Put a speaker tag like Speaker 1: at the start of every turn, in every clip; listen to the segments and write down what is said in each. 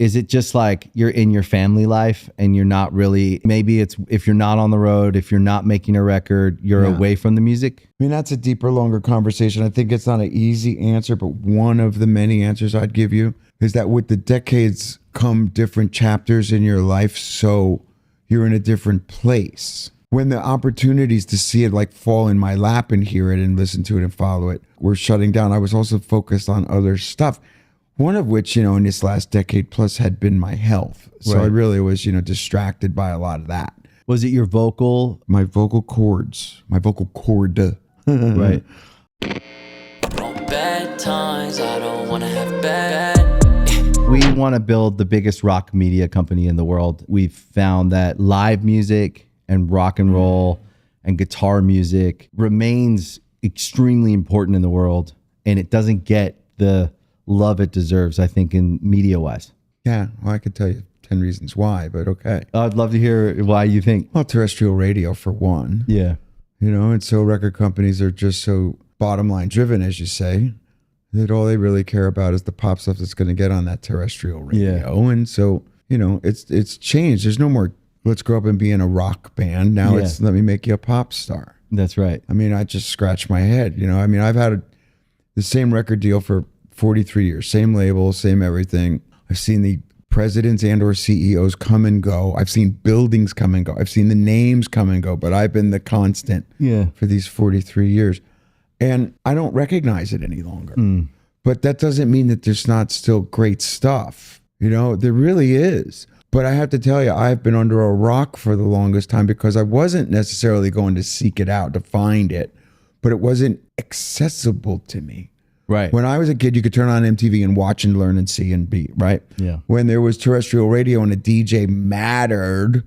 Speaker 1: is it just like you're in your family life and you're not really, maybe it's if you're not on the road, if you're not making a record, you're away from the music?
Speaker 2: I mean, that's a deeper, longer conversation. I think it's not an easy answer, but one of the many answers I'd give you is that with the decades come different chapters in your life, so you're in a different place. When the opportunities to see it like fall in my lap and hear it and listen to it and follow it were shutting down, I was also focused on other stuff. One of which, in this last decade plus had been my health. So I really was, distracted by a lot of that.
Speaker 1: Was it your vocal?
Speaker 2: My vocal cords, my vocal cord.
Speaker 1: Right.
Speaker 3: Bad times, I don't want to have bad.
Speaker 1: We want to build the biggest rock media company in the world. We've found that live music and rock and roll and guitar music remains extremely important in the world, and it doesn't get the love it deserves, I think, in media-wise.
Speaker 2: Yeah, well, I could tell you 10 reasons why, but okay.
Speaker 1: I'd love to hear why you think.
Speaker 2: Well, terrestrial radio, for one.
Speaker 1: Yeah.
Speaker 2: And so record companies are just so bottom line driven, as you say, that all they really care about is the pop stuff that's going to get on that terrestrial radio. Yeah. And so, it's changed. There's no more, let's grow up and be in a rock band. Now it's, let me make you a pop star.
Speaker 1: That's right.
Speaker 2: I mean, I just scratch my head. I've had the same record deal for 43 years, same label, same everything. I've seen the presidents and or CEOs come and go. I've seen buildings come and go. I've seen the names come and go, but I've been the constant for these 43 years. And I don't recognize it any longer. But that doesn't mean that there's not still great stuff. There really is. But I have to tell you, I've been under a rock for the longest time because I wasn't necessarily going to seek it out to find it, but it wasn't accessible to me.
Speaker 1: Right.
Speaker 2: When I was a kid, you could turn on MTV and watch and learn and see and be, right?
Speaker 1: Yeah.
Speaker 2: When there was terrestrial radio and a DJ mattered,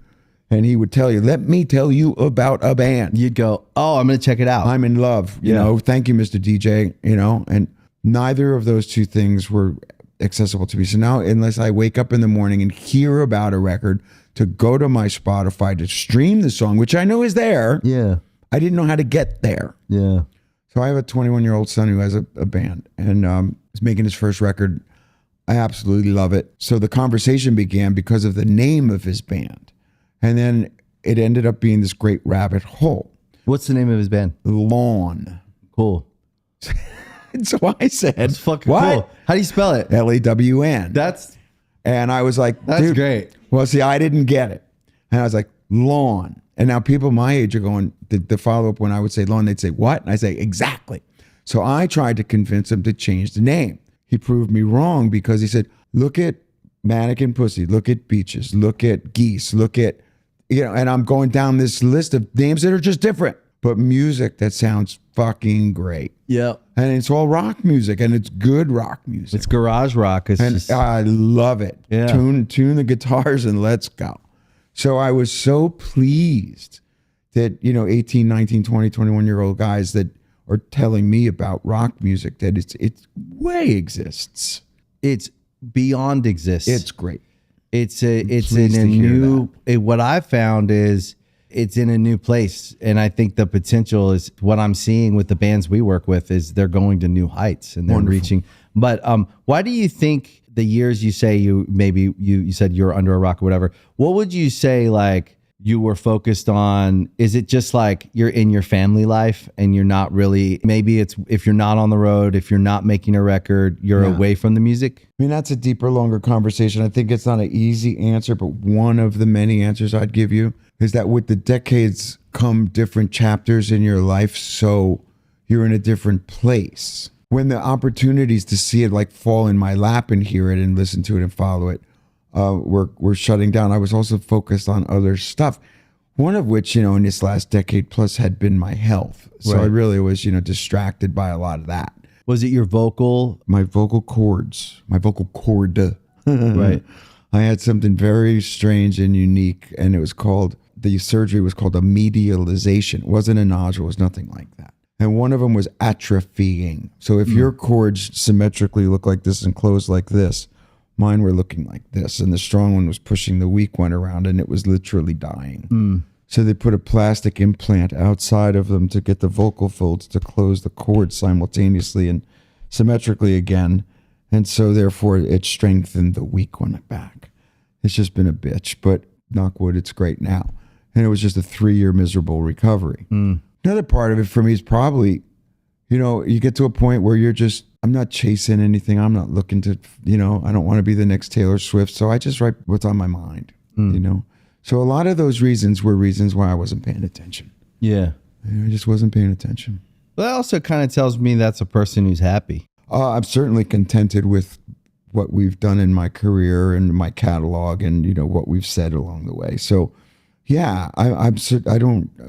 Speaker 2: and he would tell you, let me tell you about a band.
Speaker 1: You'd go, oh, I'm going to check it out.
Speaker 2: I'm in love, you know, thank you, Mr. DJ, and neither of those two things were accessible to me. So now, unless I wake up in the morning and hear about a record, to go to my Spotify to stream the song, which I know is there.
Speaker 1: Yeah.
Speaker 2: I didn't know how to get there.
Speaker 1: Yeah.
Speaker 2: So I have a 21-year-old son who has a band and is making his first record. I absolutely love it. So the conversation began because of the name of his band. And then it ended up being this great rabbit hole.
Speaker 1: What's the name of his band?
Speaker 2: Lawn.
Speaker 1: Cool.
Speaker 2: And so I said,
Speaker 1: that's fucking
Speaker 2: what?
Speaker 1: Cool. How do you spell it?
Speaker 2: Lawn. And I was like,
Speaker 1: that's
Speaker 2: dude,
Speaker 1: great.
Speaker 2: Well, see, I didn't get it. And I was like, lawn. And now people my age are going, the follow-up when I would say lawn, they'd say, what? And I say, exactly. So I tried to convince him to change the name. He proved me wrong because he said, look at mannequin pussy, look at beaches, look at geese, look at, and I'm going down this list of names that are just different, but music that sounds fucking great.
Speaker 1: Yeah.
Speaker 2: And it's all rock music, and it's good rock music.
Speaker 1: It's garage rock.
Speaker 2: I love it.
Speaker 1: Yeah.
Speaker 2: Tune the guitars and let's go. So I was so pleased that, 18, 19, 20, 21-year-old guys that are telling me about rock music, that it way exists.
Speaker 1: It's beyond exists.
Speaker 2: It's great.
Speaker 1: It's in a new, what I've found is it's in a new place. And I think the potential is what I'm seeing with the bands we work with is they're going to new heights and they're reaching. But why do you think the years you say you said you're under a rock or whatever, what would you say like you were focused on? Is it just like you're in your family life and you're not really, maybe it's if you're not on the road, if you're not making a record, you're away from the music?
Speaker 2: I mean, that's a deeper, longer conversation. I think it's not an easy answer, but one of the many answers I'd give you is that with the decades come different chapters in your life, so you're in a different place. When the opportunities to see it like fall in my lap and hear it and listen to it and follow it were shutting down, I was also focused on other stuff. One of which, in this last decade plus had been my health. So I really was, distracted by a lot of that.
Speaker 1: Was it your vocal?
Speaker 2: My vocal cords, my vocal cord.
Speaker 1: Right.
Speaker 2: I had something very strange and unique, and the surgery was called a medialization. It wasn't a nodule, it was nothing like that. And one of them was atrophying. So if your cords symmetrically look like this and close like this, mine were looking like this. And the strong one was pushing the weak one around, and it was literally dying. So they put a plastic implant outside of them to get the vocal folds to close the cords simultaneously and symmetrically again. And so therefore it strengthened the weak one back. It's just been a bitch, but knock wood, it's great now. And it was just a 3-year miserable recovery. Another part of it for me is probably, you get to a point where you're just, I'm not chasing anything. I'm not looking to, I don't want to be the next Taylor Swift. So I just write what's on my mind, So a lot of those reasons were reasons why I wasn't paying attention.
Speaker 1: Yeah.
Speaker 2: I just wasn't paying attention.
Speaker 1: Well, that also kind of tells me that's a person who's happy.
Speaker 2: I'm certainly contented with what we've done in my career and my catalog and, what we've said along the way. So yeah,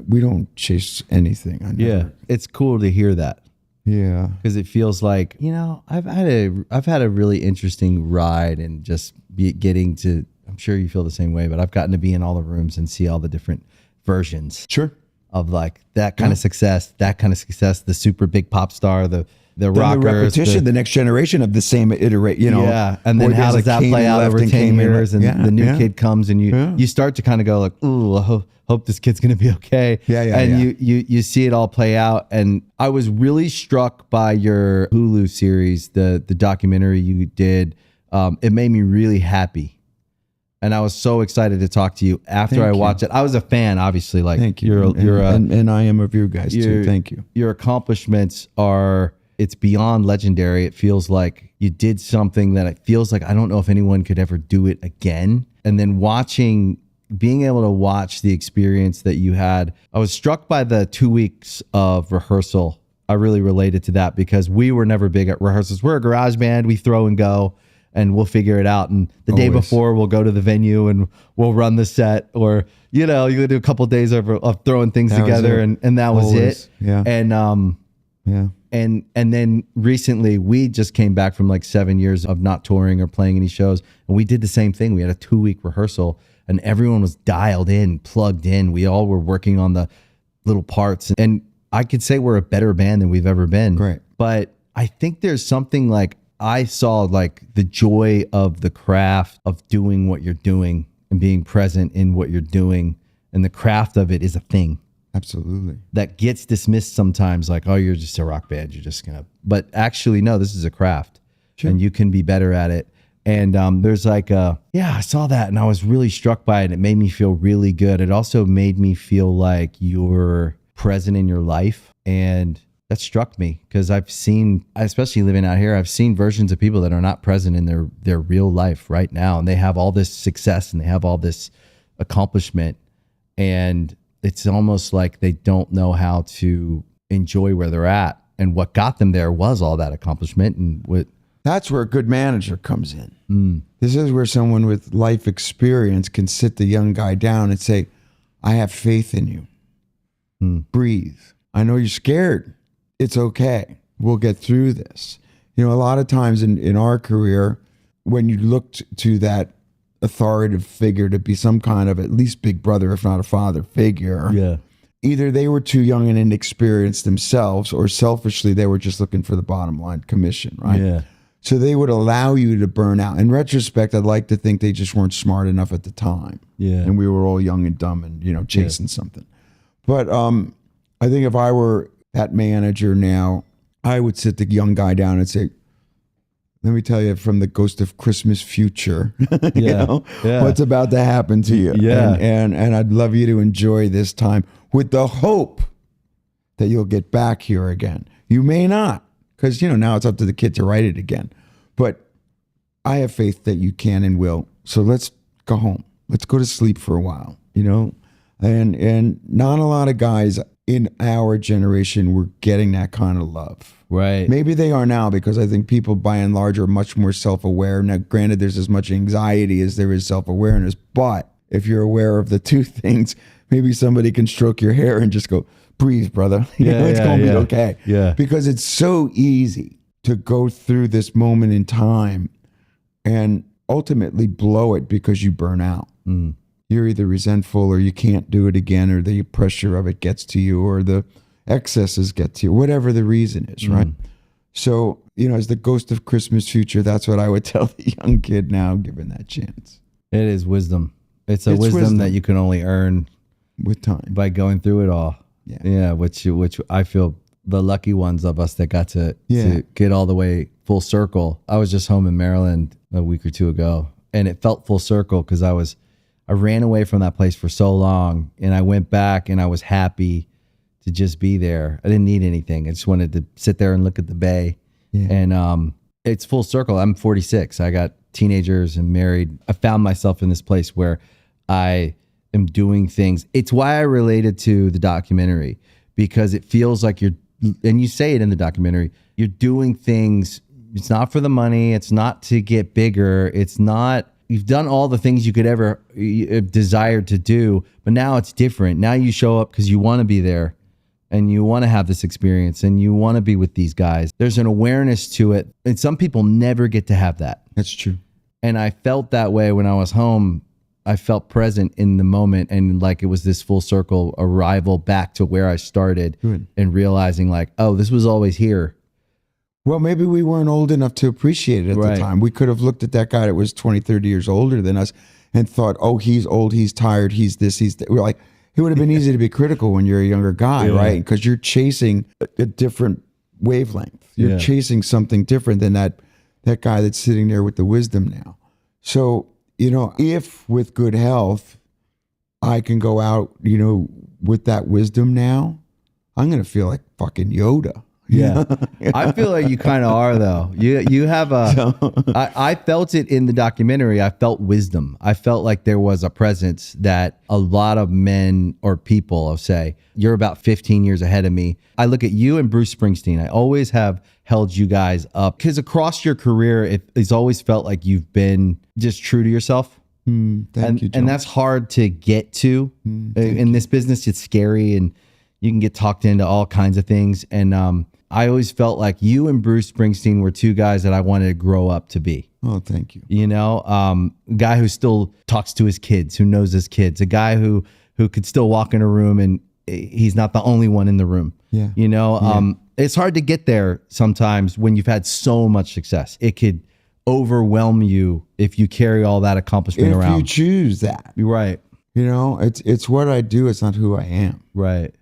Speaker 2: we don't chase anything.
Speaker 1: Yeah. It's cool to hear that.
Speaker 2: Yeah.
Speaker 1: Because it feels like, I've had a really interesting ride and just getting to, I'm sure you feel the same way, but I've gotten to be in all the rooms and see all the different versions.
Speaker 2: Sure.
Speaker 1: Of like that kind of success, the super big pop star, the rockers.
Speaker 2: The repetition, the next generation of the same iterate,
Speaker 1: Yeah. And then how does that play out over 10 years? And the new kid comes and you start to kind of go like, ooh, I hope this kid's going to be okay. And you see it all play out. And I was really struck by your Hulu series, the documentary you did. It made me really happy. And I was so excited to talk to you after I watched it. I was a fan, obviously. Like,
Speaker 2: thank you. And I am of you guys too. Thank you.
Speaker 1: Your accomplishments it's beyond legendary. It feels like you did something that it feels like I don't know if anyone could ever do it again. And then being able to watch the experience that you had, I was struck by the 2 weeks of rehearsal. I really related to that because we were never big at rehearsals. We're a garage band. We throw and go. And we'll figure it out. And the day before, we'll go to the venue and we'll run the set. Or, you do a couple of days of throwing things together. And that was it.
Speaker 2: Yeah.
Speaker 1: And then recently, we just came back from like 7 years of not touring or playing any shows. And we did the same thing. We had a 2-week rehearsal and everyone was dialed in, plugged in. We all were working on the little parts. And I could say we're a better band than we've ever been.
Speaker 2: Right.
Speaker 1: But I think there's something like, I saw like the joy of the craft of doing what you're doing and being present in what you're doing. And the craft of it is a thing.
Speaker 2: Absolutely.
Speaker 1: That gets dismissed sometimes like, oh, you're just a rock band. You're just going to, but actually, no, this is a craft. Sure. And you can be better at it. And there's like, I saw that and I was really struck by it. It made me feel really good. It also made me feel like you're present in your life. And that struck me because I've seen, especially living out here, I've seen versions of people that are not present in their real life right now. And they have all this success and they have all this accomplishment. And it's almost like they don't know how to enjoy where they're at. And what got them there was all that accomplishment. And
Speaker 2: that's where a good manager comes in. This is where someone with life experience can sit the young guy down and say, I have faith in you. Breathe. I know you're scared. It's okay. We'll get through this. A lot of times in our career, when you looked to that authoritative figure to be some kind of at least big brother, if not a father figure, either they were too young and inexperienced themselves, or selfishly they were just looking for the bottom line commission, right?
Speaker 1: Yeah.
Speaker 2: So they would allow you to burn out. In retrospect, I'd like to think they just weren't smart enough at the time.
Speaker 1: Yeah.
Speaker 2: And we were all young and dumb and, chasing something. But I think if I were that manager now, I would sit the young guy down and say, let me tell you from the ghost of Christmas future, what's about to happen to you.
Speaker 1: Yeah.
Speaker 2: And I'd love you to enjoy this time with the hope that you'll get back here again. You may not, because, now it's up to the kid to write it again. But I have faith that you can and will. So let's go home. Let's go to sleep for a while, and not a lot of guys in our generation were getting that kind of love.
Speaker 1: Right.
Speaker 2: Maybe they are now because I think people by and large are much more self-aware. Now, granted, there's as much anxiety as there is self-awareness, but if you're aware of the two things, maybe somebody can stroke your hair and just go, breathe, brother. It's going to be okay.
Speaker 1: Yeah.
Speaker 2: Because it's so easy to go through this moment in time and ultimately blow it because you burn out. You're either resentful or you can't do it again, or the pressure of it gets to you, or the excesses get to you, whatever the reason is, right? So, as the ghost of Christmas future, that's what I would tell the young kid now, given that chance.
Speaker 1: It is wisdom. It's wisdom that you can only earn
Speaker 2: with time
Speaker 1: by going through it all. Yeah. Which I feel the lucky ones of us that got to get all the way full circle. I was just home in Maryland a week or two ago, and it felt full circle because I ran away from that place for so long, and I went back and I was happy to just be there. I didn't need anything. I just wanted to sit there and look at the bay. Yeah. And it's full circle. I'm 46. I got teenagers and married. I found myself in this place where I am doing things. It's why I related to the documentary, because it feels like you're, and you say it in the documentary, you're doing things. It's not for the money. It's not to get bigger. It's not, you've done all the things you could ever desire to do, but now it's different. Now you show up because you want to be there and you want to have this experience and you want to be with these guys. There's an awareness to it. And some people never get to have that.
Speaker 2: That's true.
Speaker 1: And I felt that way when I was home. I felt present in the moment, and like it was this full circle arrival back to where I started. Good. And realizing like, oh, this was always here.
Speaker 2: Well, maybe we weren't old enough to appreciate it at the time. We could have looked at that guy that was 20, 30 years older than us and thought, oh, he's old, he's tired, he's this, he's that. We're like, it would have been easy to be critical when you're a younger guy, right? Because you're chasing a different wavelength. You're chasing something different than that guy that's sitting there with the wisdom now. So, you know, if with good health, I can go out, you know, with that wisdom now, I'm going to feel like fucking Yoda.
Speaker 1: Yeah. I feel like you kind of are though. You have I felt it in the documentary. I felt wisdom. I felt like there was a presence that a lot of men or people, I'll say, you're about 15 years ahead of me. I look at you and Bruce Springsteen. I always have held you guys up because across your career, it's always felt like you've been just true to yourself.
Speaker 2: Thank you, Joel.
Speaker 1: And that's hard to get to. In this business, it's scary and you can get talked into all kinds of things. And I always felt like you and Bruce Springsteen were two guys that I wanted to grow up to be.
Speaker 2: Oh, thank you.
Speaker 1: You know, a guy who still talks to his kids, who knows his kids, a guy who could still walk in a room and he's not the only one in the room. Yeah. You know, it's hard to get there sometimes when you've had so much success. It could overwhelm you if you carry all that accomplishment around.
Speaker 2: If you choose that.
Speaker 1: Right.
Speaker 2: You know, it's what I do. It's not who I am.
Speaker 1: Right.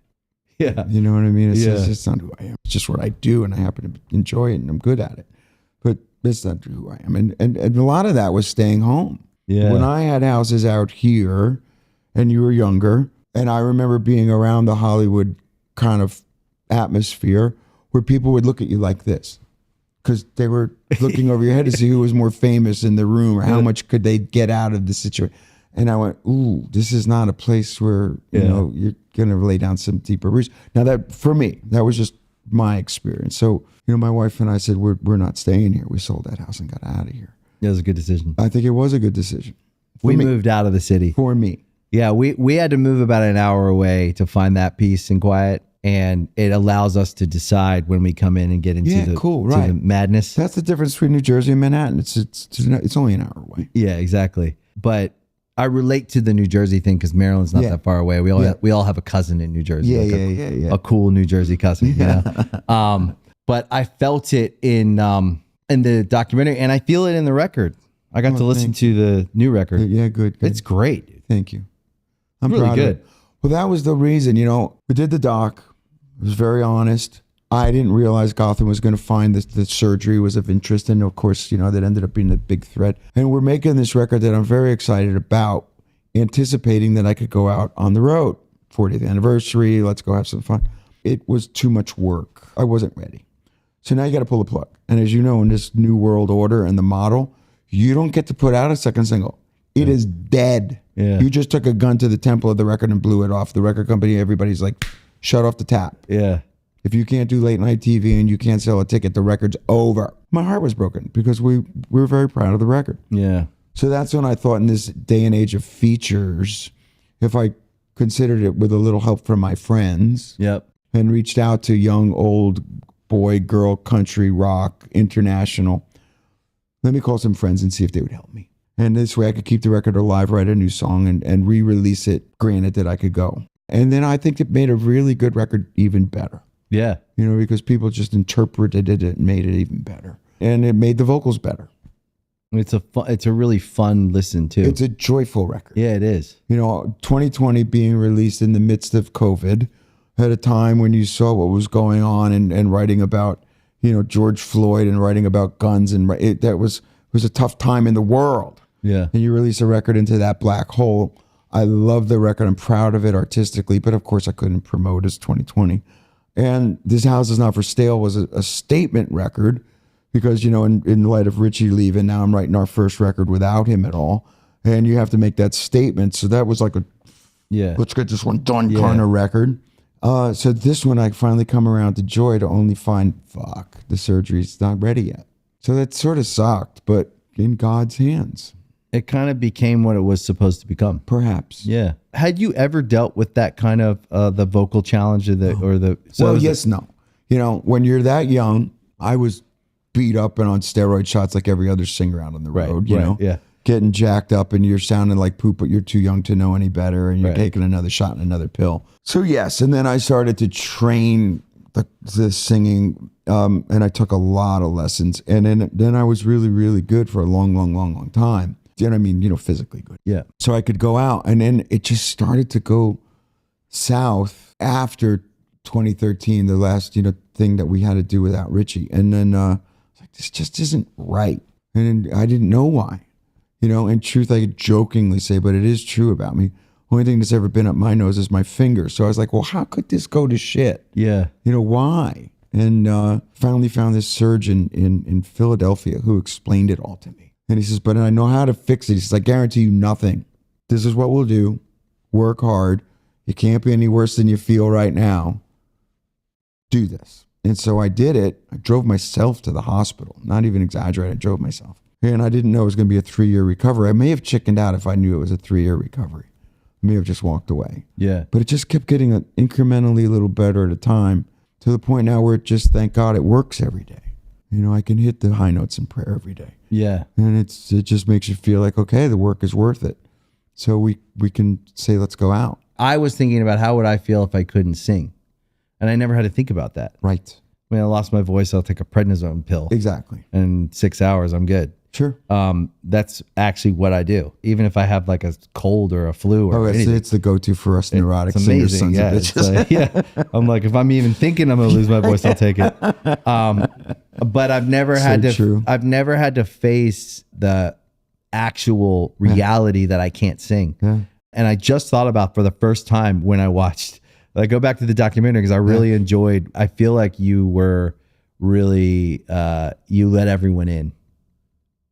Speaker 1: Yeah.
Speaker 2: You know what I mean? It's just not who I am. It's just what I do, and I happen to enjoy it, and I'm good at it. But it's not who I am. And a lot of that was staying home. Yeah. When I had houses out here, and you were younger, and I remember being around the Hollywood kind of atmosphere where people would look at you like this because they were looking over your head to see who was more famous in the room or how much could they get out of the situation. And I went, ooh, this is not a place where, you know, you're going to lay down some deeper roots. Now that, for me, that was just my experience. So, you know, my wife and I said, we're not staying here. We sold that house and got out of here.
Speaker 1: It was a good decision.
Speaker 2: I think it was a good decision.
Speaker 1: We moved out of the city.
Speaker 2: For me.
Speaker 1: Yeah, we had to move about an hour away to find that peace and quiet. And it allows us to decide when we come in and get into the madness.
Speaker 2: That's the difference between New Jersey and Manhattan. It's only an hour away.
Speaker 1: Yeah, exactly. But I relate to the New Jersey thing because Maryland's not that far away. We all have a cousin in New Jersey. A cool New Jersey cousin. You know? But I felt it in the documentary, and I feel it in the record. I got to listen to the new record.
Speaker 2: Yeah, good.
Speaker 1: It's great.
Speaker 2: Thank you. I'm
Speaker 1: really
Speaker 2: proud
Speaker 1: good.
Speaker 2: Of it. Well, that was the reason. You know, we did the doc. It was very honest. I didn't realize Gotham was going to find that the surgery was of interest. And of course, you know, that ended up being a big threat. And we're making this record that I'm very excited about, anticipating that I could go out on the road. 40th anniversary, let's go have some fun. It was too much work. I wasn't ready. So now you got to pull the plug. And as you know, in this new world order and the model, you don't get to put out a second single. It is dead. Yeah. You just took a gun to the temple of the record and blew it off. The record company, everybody's like, shut off the tap. Yeah. If you can't do late night TV and you can't sell a ticket, the record's over. My heart was broken because we were very proud of the record. Yeah. So that's when I thought, in this day and age of features, if I considered it with a little help from my friends, and reached out to young, old, boy, girl, country, rock, international, let me call some friends and see if they would help me. And this way I could keep the record alive, write a new song, and re-release it, granted that I could go. And then I think it made a really good record even better. Yeah. You know, because people just interpreted it and made it even better. And it made the vocals better. It's a really fun listen, too. It's a joyful record. Yeah, it is. You know, 2020 being released in the midst of COVID, at a time when you saw what was going on and writing about, George Floyd and writing about guns, and it was a tough time in the world.
Speaker 1: Yeah.
Speaker 2: And you release a record into that black hole. I love the record. I'm proud of it artistically, but of course I couldn't promote as 2020. And This House Is Not for Sale was a statement record because, in light of Richie leaving, now I'm writing our first record without him at all. And you have to make that statement. So that was like let's get this one done kind of record. So this one, I finally come around to Joy to only find, the surgery's not ready yet. So that sort of sucked, but in God's hands.
Speaker 1: It kind of became what it was supposed to become.
Speaker 2: Perhaps.
Speaker 1: Yeah. Had you ever dealt with that kind of the vocal challenge
Speaker 2: yes, no. When you're that young, I was beat up and on steroid shots like every other singer out on the road,
Speaker 1: Yeah.
Speaker 2: Getting jacked up and you're sounding like poop, but you're too young to know any better and you're taking another shot and another pill. So yes, and then I started to train the singing and I took a lot of lessons. And then I was really, really good for a long time. You know what I mean? Physically good.
Speaker 1: Yeah.
Speaker 2: So I could go out, and then it just started to go south after 2013, the last, thing that we had to do without Richie. And then I was like, this just isn't right. And then I didn't know why. In truth, I could jokingly say, but it is true about me. Only thing that's ever been up my nose is my finger. So I was like, well, how could this go to shit?
Speaker 1: Yeah.
Speaker 2: Why? And finally found this surgeon in Philadelphia who explained it all to me. And he says, but I know how to fix it. He says, I guarantee you nothing. This is what we'll do. Work hard. You can't be any worse than you feel right now. Do this. And so I did it. I drove myself to the hospital. Not even exaggerating. I drove myself. And I didn't know it was going to be a 3-year recovery. I may have chickened out if I knew it was a 3-year recovery. I may have just walked away.
Speaker 1: Yeah.
Speaker 2: But it just kept getting incrementally a little better at a time to the point now where it just, thank God, it works every day. I can hit the high notes in prayer every day.
Speaker 1: Yeah.
Speaker 2: And it just makes you feel like, okay, the work is worth it. So we can say, let's go out.
Speaker 1: I was thinking about how would I feel if I couldn't sing. And I never had to think about that.
Speaker 2: Right.
Speaker 1: When I lost my voice, I'll take a prednisone pill.
Speaker 2: Exactly.
Speaker 1: And in 6 hours, I'm good.
Speaker 2: Sure.
Speaker 1: That's actually what I do. Even if I have like a cold or a flu or anything.
Speaker 2: It's the go-to for us neurotic
Speaker 1: it's
Speaker 2: singers,
Speaker 1: amazing.
Speaker 2: sons of bitches.
Speaker 1: I'm like, if I'm even thinking I'm going to lose my voice, I'll take it. But I've never I've never had to face the actual reality that I can't sing.
Speaker 2: Yeah.
Speaker 1: And I just thought about for the first time when I watched, like, go back to the documentary because I really enjoyed, I feel like you were really, you let everyone in.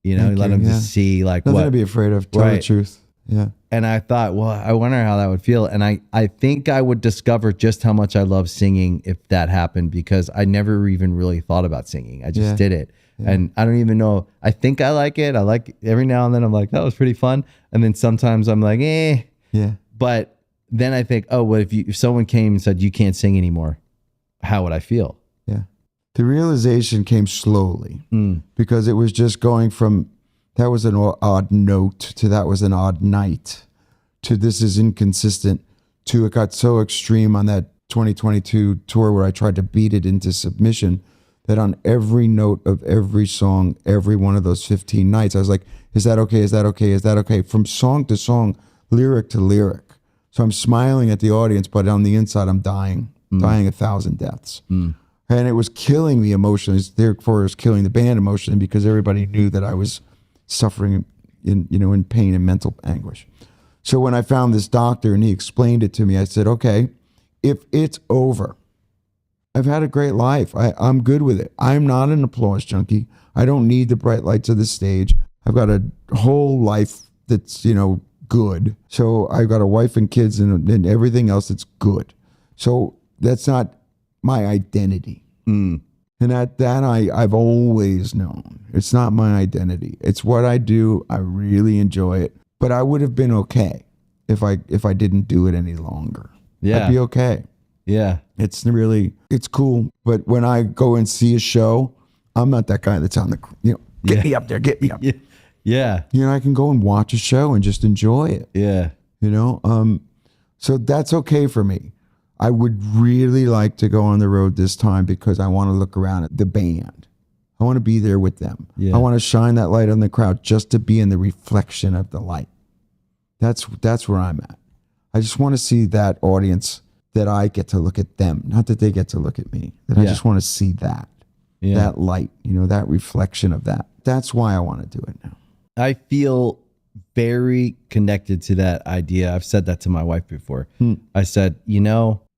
Speaker 1: You let them just see like
Speaker 2: nothing
Speaker 1: what
Speaker 2: to be afraid of. Tell the truth. Yeah.
Speaker 1: And I thought, well, I wonder how that would feel. And I think I would discover just how much I love singing if that happened, because I never even really thought about singing. I just did it. Yeah. And I don't even know. I think I like it. I like every now and then I'm like, that was pretty fun. And then sometimes I'm like, eh.
Speaker 2: Yeah.
Speaker 1: But then I think, oh, well, if someone came and said, you can't sing anymore, how would I feel?
Speaker 2: Yeah. The realization came slowly because it was just going from that was an odd note to that was an odd night to this is inconsistent to it got so extreme on that 2022 tour where I tried to beat it into submission that on every note of every song, every one of those 15 nights, I was like, is that okay? Is that okay? Is that okay? From song to song, lyric to lyric. So I'm smiling at the audience, but on the inside, I'm dying 1,000 deaths. And it was killing me emotionally. Therefore, it was killing the band emotionally because everybody knew that I was suffering in pain and mental anguish. So when I found this doctor and he explained it to me, I said, okay, if it's over, I've had a great life. I'm good with it. I'm not an applause junkie. I don't need the bright lights of the stage. I've got a whole life that's, good. So I've got a wife and kids and everything else that's good. So that's not my identity. And that I've always known. It's not my identity. It's what I do. I really enjoy it. But I would have been okay if I didn't do it any longer.
Speaker 1: Yeah.
Speaker 2: I'd be okay.
Speaker 1: Yeah.
Speaker 2: It's cool. But when I go and see a show, I'm not that guy that's on the, get me up there, get me up.
Speaker 1: Yeah.
Speaker 2: I can go and watch a show and just enjoy it.
Speaker 1: Yeah.
Speaker 2: So that's okay for me. I would really like to go on the road this time because I want to look around at the band. I want to be there with them.
Speaker 1: Yeah.
Speaker 2: I want to shine that light on the crowd just to be in the reflection of the light. That's where I'm at. I just want to see that audience that I get to look at them, not that they get to look at me. I just want to see that. that light, that reflection of that. That's why I want to do it now.
Speaker 1: I feel very connected to that idea. I've said that to my wife before. I said,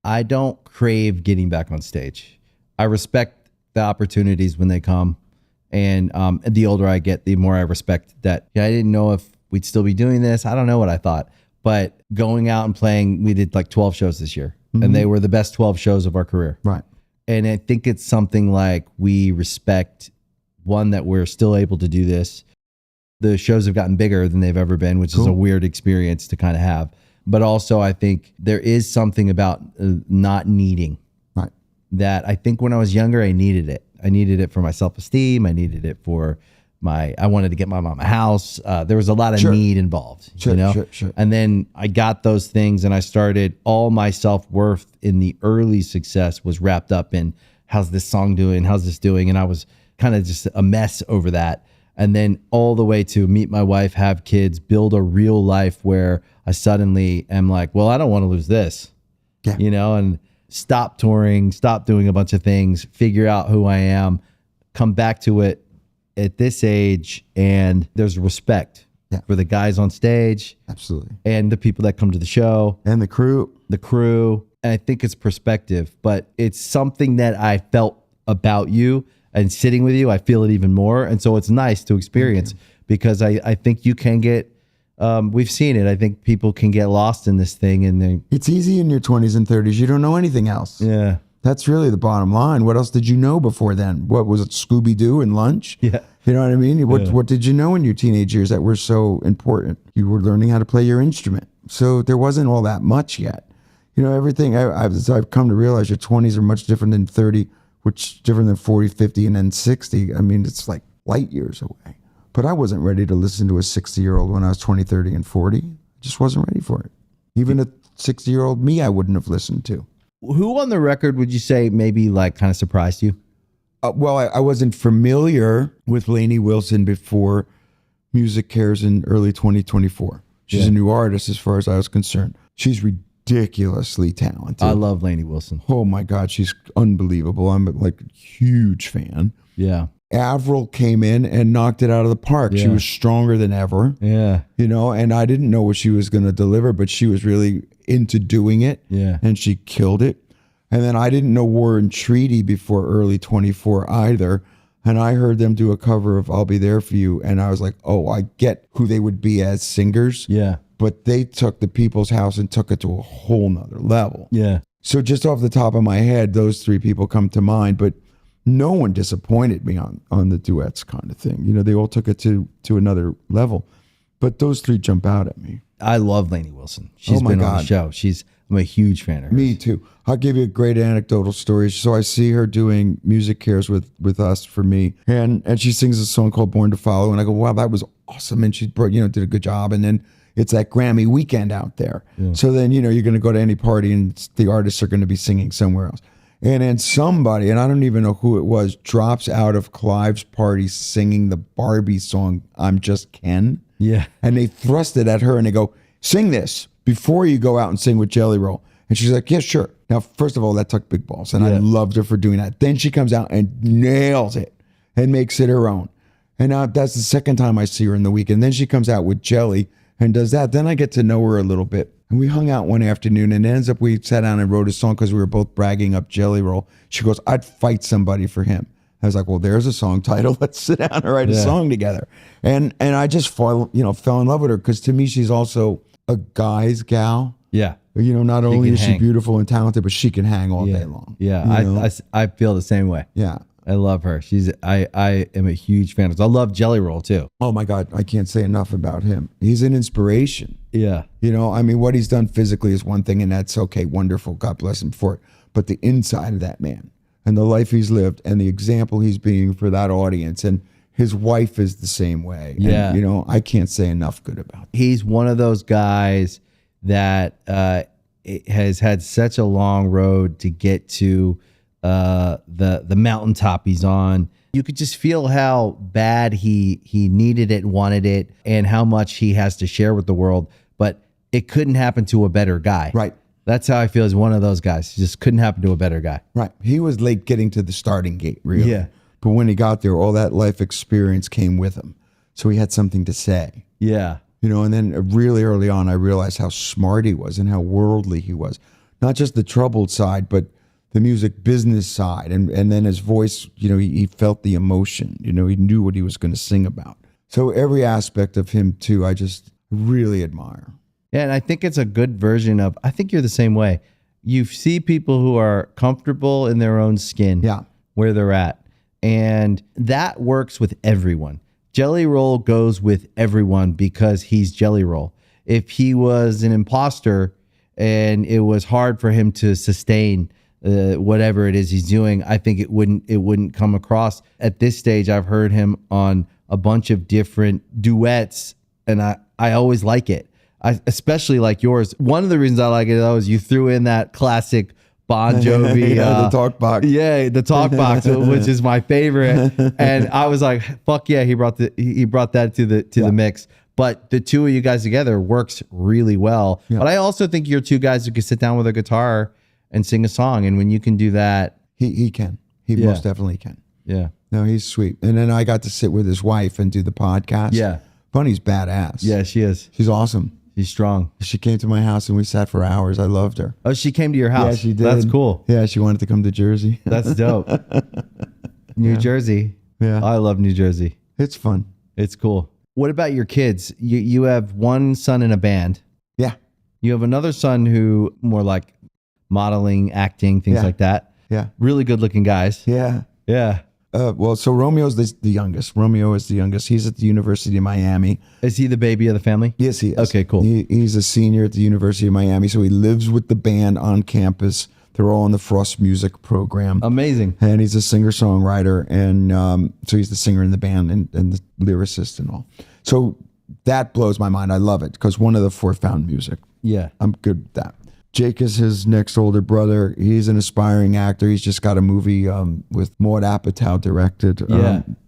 Speaker 1: I don't crave getting back on stage. I respect the opportunities when they come. And the older I get, the more I respect that. I didn't know if we'd still be doing this. I don't know what I thought. But going out and playing, we did like 12 shows this year. And they were the best 12 shows of our career.
Speaker 2: Right.
Speaker 1: And I think it's something like we respect, one, that we're still able to do this. The shows have gotten bigger than they've ever been, which is a weird experience to kind of have. But also, I think there is something about not needing.
Speaker 2: Right.
Speaker 1: That I think when I was younger, I needed it. I needed it for my self-esteem. I needed it for I wanted to get my mom a house. There was a lot of need involved,
Speaker 2: Sure.
Speaker 1: And then I got those things and I started, all my self-worth in the early success was wrapped up in how's this song doing? How's this doing? And I was kind of just a mess over that. And then all the way to meet my wife, have kids, build a real life where I suddenly am like, well, I don't want to lose this, and stop touring, stop doing a bunch of things, figure out who I am, come back to it at this age. And there's respect for the guys on stage.
Speaker 2: Absolutely.
Speaker 1: And the people that come to the show.
Speaker 2: And the crew. And
Speaker 1: I think it's perspective, but it's something that I felt about you. And sitting with you, I feel it even more. And so it's nice to experience because I think you can get, we've seen it. I think people can get lost in this thing. And
Speaker 2: it's easy in your 20s and 30s. You don't know anything else.
Speaker 1: Yeah.
Speaker 2: That's really the bottom line. What else did you know before then? What was it, Scooby-Doo and lunch?
Speaker 1: Yeah.
Speaker 2: You know what I mean? What did you know in your teenage years that were so important? You were learning how to play your instrument. So there wasn't all that much yet. Everything I've come to realize, your 20s are much different than 30, which is different than 40, 50, and then 60. I mean, it's like light years away. But I wasn't ready to listen to a 60-year-old when I was 20, 30, and 40. I just wasn't ready for it. Even a 60-year-old me, I wouldn't have listened to.
Speaker 1: Who on the record would you say maybe like kind of surprised you?
Speaker 2: Well, I wasn't familiar with Lainey Wilson before Music Cares in early 2024. She's a new artist as far as I was concerned. She's ridiculously talented.
Speaker 1: I love Lainey Wilson.
Speaker 2: Oh my God, she's unbelievable. I'm like a huge fan.
Speaker 1: Yeah.
Speaker 2: Avril came in and knocked it out of the park. She was stronger than ever.
Speaker 1: Yeah.
Speaker 2: And I didn't know what she was going to deliver, but she was really into doing it.
Speaker 1: Yeah.
Speaker 2: And she killed it. And then I didn't know War and Treaty before early 24 either. And I heard them do a cover of I'll Be There For You. And I was like, oh, I get who they would be as singers.
Speaker 1: Yeah.
Speaker 2: But they took the People's House and took it to a whole nother level.
Speaker 1: Yeah.
Speaker 2: So just off the top of my head, those three people come to mind. But no one disappointed me on the duets kind of thing. They all took it to another level. But those three jump out at me.
Speaker 1: I love Lainey Wilson. She's been on the show. I'm a huge fan of hers.
Speaker 2: Me too. I'll give you a great anecdotal story. So I see her doing Music Cares with us for me. And she sings a song called Born to Follow. And I go, wow, that was awesome. And she did a good job. And then it's that Grammy weekend out there. Yeah. So then, you're going to go to any party and the artists are going to be singing somewhere else. And then somebody, and I don't even know who it was, drops out of Clive's party singing the Barbie song, I'm Just Ken.
Speaker 1: Yeah.
Speaker 2: And they thrust it at her and they go, sing this before you go out and sing with Jelly Roll. And she's like, yeah, sure. Now, first of all, that took big balls. And I loved her for doing that. Then she comes out and nails it and makes it her own. And now that's the second time I see her in the week. And then she comes out with Jelly and does that. Then I get to know her a little bit. And we hung out one afternoon and it ends up we sat down and wrote a song because we were both bragging up Jelly Roll. She goes, I'd fight somebody for him. I was like, well, there's a song title. Let's sit down and write a song together. And I just fell in love with her because to me, she's also a guy's gal.
Speaker 1: Yeah.
Speaker 2: Not only is she beautiful and talented, but she can hang all day long.
Speaker 1: Yeah. I feel the same way.
Speaker 2: Yeah.
Speaker 1: I love her. I am a huge fan of her. I love Jelly Roll too.
Speaker 2: Oh my God. I can't say enough about him. He's an inspiration.
Speaker 1: Yeah.
Speaker 2: What he's done physically is one thing and that's okay. Wonderful. God bless him for it. But the inside of that man and the life he's lived and the example he's being for that audience, and his wife is the same way.
Speaker 1: Yeah.
Speaker 2: And, I can't say enough good about him.
Speaker 1: He's one of those guys that has had such a long road to get to the mountaintop he's on. You could just feel how bad he needed it, wanted it, and how much he has to share with the world. But it couldn't happen to a better guy.
Speaker 2: Right.
Speaker 1: That's how I feel as one of those guys. It just couldn't happen to a better guy.
Speaker 2: Right. He was late getting to the starting gate, really.
Speaker 1: Yeah.
Speaker 2: But when he got there, all that life experience came with him. So he had something to say.
Speaker 1: Yeah.
Speaker 2: You know, and then really early on, I realized how smart he was and how worldly he was. Not just the troubled side, but the music business side. And then his voice, you know, he felt the emotion. You know, he knew what he was going to sing about. So every aspect of him, too, I just really admire.
Speaker 1: Yeah, and I think it's a good version of, I think you're the same way. You see people who are comfortable in their own skin, where they're at. And that works with everyone. Jelly Roll goes with everyone because he's Jelly Roll. If he was an imposter and it was hard for him to sustain whatever it is he's doing, I think it wouldn't come across. At this stage, I've heard him on a bunch of different duets, and I always like it. I especially like yours. One of the reasons I like it though is you threw in that classic Bon Jovi,
Speaker 2: the talk box.
Speaker 1: Yeah, the talk box, which is my favorite. And I was like, "Fuck yeah!" He brought that to the mix. But the two of you guys together works really well. Yeah. But I also think you're two guys who can sit down with a guitar and sing a song. And when you can do that,
Speaker 2: he can. He most definitely can.
Speaker 1: Yeah.
Speaker 2: No, he's sweet. And then I got to sit with his wife and do the podcast.
Speaker 1: Yeah.
Speaker 2: Bunny's badass.
Speaker 1: Yeah, she is.
Speaker 2: She's awesome.
Speaker 1: She's strong.
Speaker 2: She came to my house and we sat for hours. I loved her.
Speaker 1: Oh, she came to your house?
Speaker 2: Yeah, she did.
Speaker 1: That's cool.
Speaker 2: Yeah, she wanted to come to Jersey.
Speaker 1: That's dope. New Jersey.
Speaker 2: Yeah.
Speaker 1: I love New Jersey.
Speaker 2: It's fun.
Speaker 1: It's cool. What about your kids? You have one son in a band.
Speaker 2: Yeah.
Speaker 1: You have another son who more like modeling, acting, things like that.
Speaker 2: Yeah.
Speaker 1: Really good looking guys.
Speaker 2: Yeah.
Speaker 1: Yeah.
Speaker 2: Well, so Romeo's the youngest. Romeo is the youngest. He's at the University of Miami.
Speaker 1: Is he the baby of the family?
Speaker 2: Yes, he is.
Speaker 1: Okay, cool.
Speaker 2: He's a senior at the University of Miami, so he lives with the band on campus. They're all in the Frost Music program.
Speaker 1: Amazing.
Speaker 2: And he's a singer-songwriter, and so he's the singer in the band and the lyricist and all. So that blows my mind. I love it because one of the four found music.
Speaker 1: Yeah.
Speaker 2: I'm good with that. Jake is his next older brother. He's an aspiring actor. He's just got a movie with Maud Apatow directed,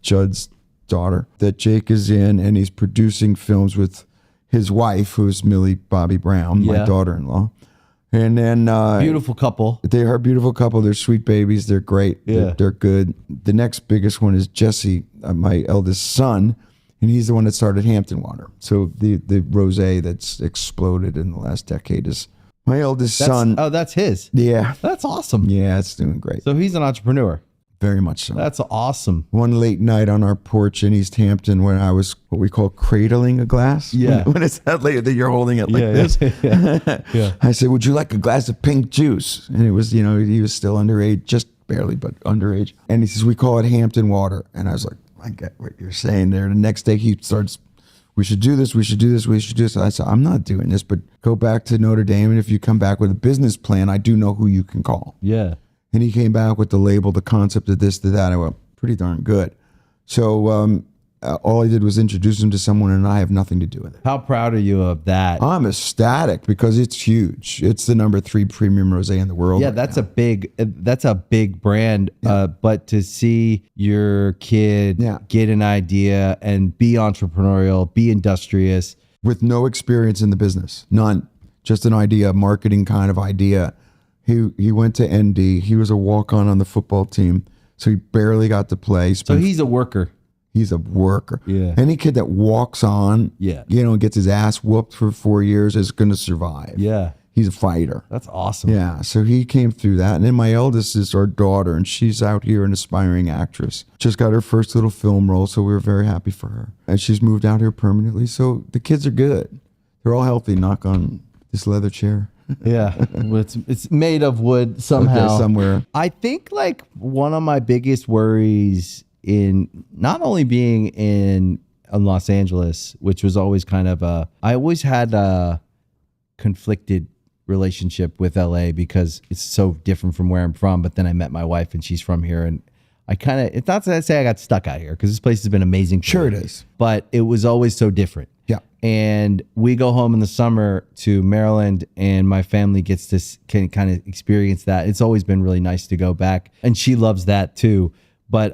Speaker 2: Judd's daughter, that Jake is in, and he's producing films with his wife, who's Millie Bobby Brown, my daughter-in-law. And then
Speaker 1: beautiful couple.
Speaker 2: They are a beautiful couple. They're sweet babies. They're great.
Speaker 1: Yeah.
Speaker 2: They're good. The next biggest one is Jesse, my eldest son, and he's the one that started Hampton Water. So the rosé that's exploded in the last decade is my eldest son.
Speaker 1: Oh, that's his.
Speaker 2: Yeah.
Speaker 1: That's awesome.
Speaker 2: Yeah, it's doing great.
Speaker 1: So he's an entrepreneur.
Speaker 2: Very much so.
Speaker 1: That's awesome.
Speaker 2: One late night on our porch in East Hampton when I was what we call cradling a glass.
Speaker 1: Yeah.
Speaker 2: When it's that late that you're holding it like this.
Speaker 1: Yeah.
Speaker 2: I said, would you like a glass of pink juice? And it was, he was still underage, just barely, but underage. And he says, we call it Hampton Water. And I was like, I get what you're saying there. The next day he starts, we should do this, we should do this, we should do this. I said, I'm not doing this, but go back to Notre Dame. And if you come back with a business plan, I do know who you can call.
Speaker 1: Yeah.
Speaker 2: And he came back with the label, the concept of this, to that. I went, pretty darn good. So all I did was introduce him to someone, and I have nothing to do with it.
Speaker 1: How proud are you of that?
Speaker 2: I'm ecstatic because it's huge. It's the #3 premium rosé in the world.
Speaker 1: Yeah,
Speaker 2: right
Speaker 1: that's
Speaker 2: now.
Speaker 1: a big brand.
Speaker 2: Yeah.
Speaker 1: But to see your kid get an idea and be entrepreneurial, be industrious.
Speaker 2: With no experience in the business, none, just an idea, marketing kind of idea. He went to ND. He was a walk-on on the football team, so he barely got to play.
Speaker 1: So he's a worker.
Speaker 2: He's a worker.
Speaker 1: Yeah.
Speaker 2: Any kid that walks on, and gets his ass whooped for 4 years is going to survive.
Speaker 1: Yeah.
Speaker 2: He's a fighter.
Speaker 1: That's awesome.
Speaker 2: Yeah. So he came through that. And then my eldest is our daughter, and she's out here, an aspiring actress. Just got her first little film role, so we were very happy for her. And she's moved out here permanently. So the kids are good. They're all healthy, knock on this leather chair.
Speaker 1: Yeah, it's made of wood somehow.
Speaker 2: Okay, somewhere.
Speaker 1: I think like one of my biggest worries in not only being in Los Angeles, which was always kind of I always had a conflicted relationship with LA because it's so different from where I'm from. But then I met my wife and she's from here, and I kind of, it's not to say I got stuck out here because this place has been amazing.
Speaker 2: Sure it is.
Speaker 1: But it was always so different.
Speaker 2: Yeah.
Speaker 1: And we go home in the summer to Maryland, and my family gets to can kind of experience that. It's always been really nice to go back, and she loves that too. But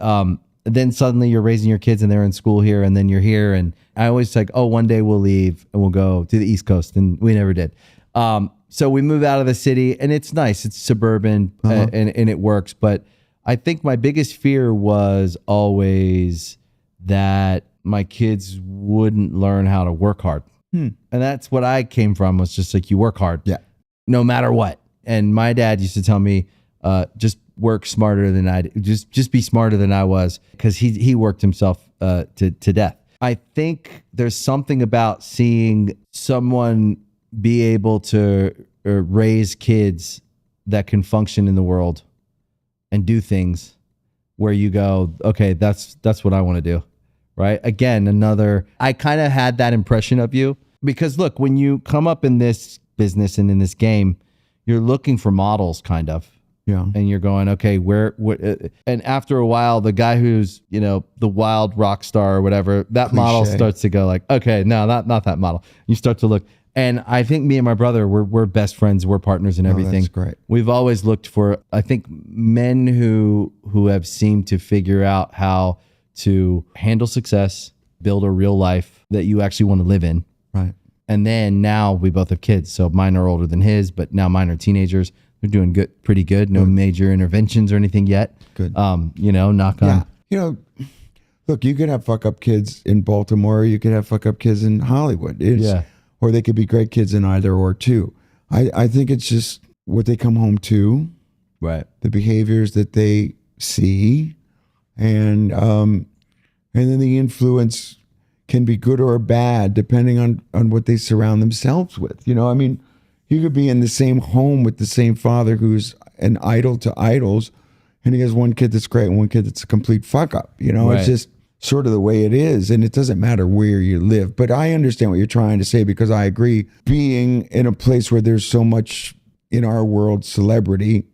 Speaker 1: then suddenly you're raising your kids and they're in school here, and then you're here, and I always like, oh, one day we'll leave and we'll go to the East Coast, and we never did. So we move out of the city, and it's nice. It's suburban, and it works. But I think my biggest fear was always that my kids wouldn't learn how to work hard. And that's what I came from, was just like, you work hard.
Speaker 2: Yeah.
Speaker 1: No matter what. And my dad used to tell me, just work smarter than I did. Just be smarter than I was, because he worked himself to death. I think there's something about seeing someone be able to raise kids that can function in the world and do things where you go, okay, that's what I want to do. Right. Again, I kind of had that impression of you, because look, when you come up in this business and in this game, you're looking for models kind of.
Speaker 2: Yeah.
Speaker 1: And you're going, okay, and after a while, the guy who's, the wild rock star or whatever, that
Speaker 2: Cliche.
Speaker 1: model starts to go like, okay, no, not that model. You start to look. And I think me and my brother, we're best friends. We're partners in everything.
Speaker 2: That's great.
Speaker 1: We've always looked for, I think, men who have seemed to figure out how to handle success, build a real life that you actually want to live in.
Speaker 2: Right.
Speaker 1: And then now we both have kids. So mine are older than his, but now mine are teenagers. They're doing pretty good. No major interventions or anything yet.
Speaker 2: Good.
Speaker 1: Knock on.
Speaker 2: Yeah. Look, you could have fuck up kids in Baltimore. You could have fuck up kids in Hollywood. Or they could be great kids in either or too. I think it's just what they come home to.
Speaker 1: Right.
Speaker 2: The behaviors that they see. And then the influence can be good or bad depending on what they surround themselves with. You could be in the same home with the same father who's an idol to idols, and he has one kid that's great and one kid that's a complete fuck up.
Speaker 1: Right.
Speaker 2: It's just sort of the way it is, and it doesn't matter where you live. But I understand what you're trying to say, because I agree. Being in a place where there's so much in our world celebrity,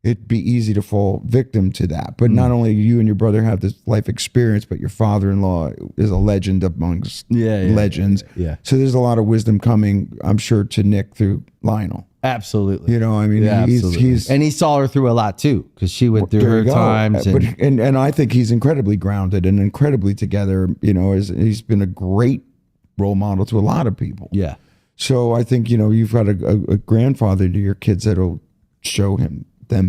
Speaker 2: it'd be easy to fall victim to that. But not only you and your brother have this life experience, but your father-in-law is a legend amongst legends.
Speaker 1: Yeah.
Speaker 2: So there's a lot of wisdom coming, I'm sure, to Nick through Lionel.
Speaker 1: Absolutely.
Speaker 2: He's
Speaker 1: and he saw her through a lot too, because she went through her times.
Speaker 2: And I think he's incredibly grounded and incredibly together. He's been a great role model to a lot of people.
Speaker 1: Yeah.
Speaker 2: So I think, you've got a grandfather to your kids that'll show them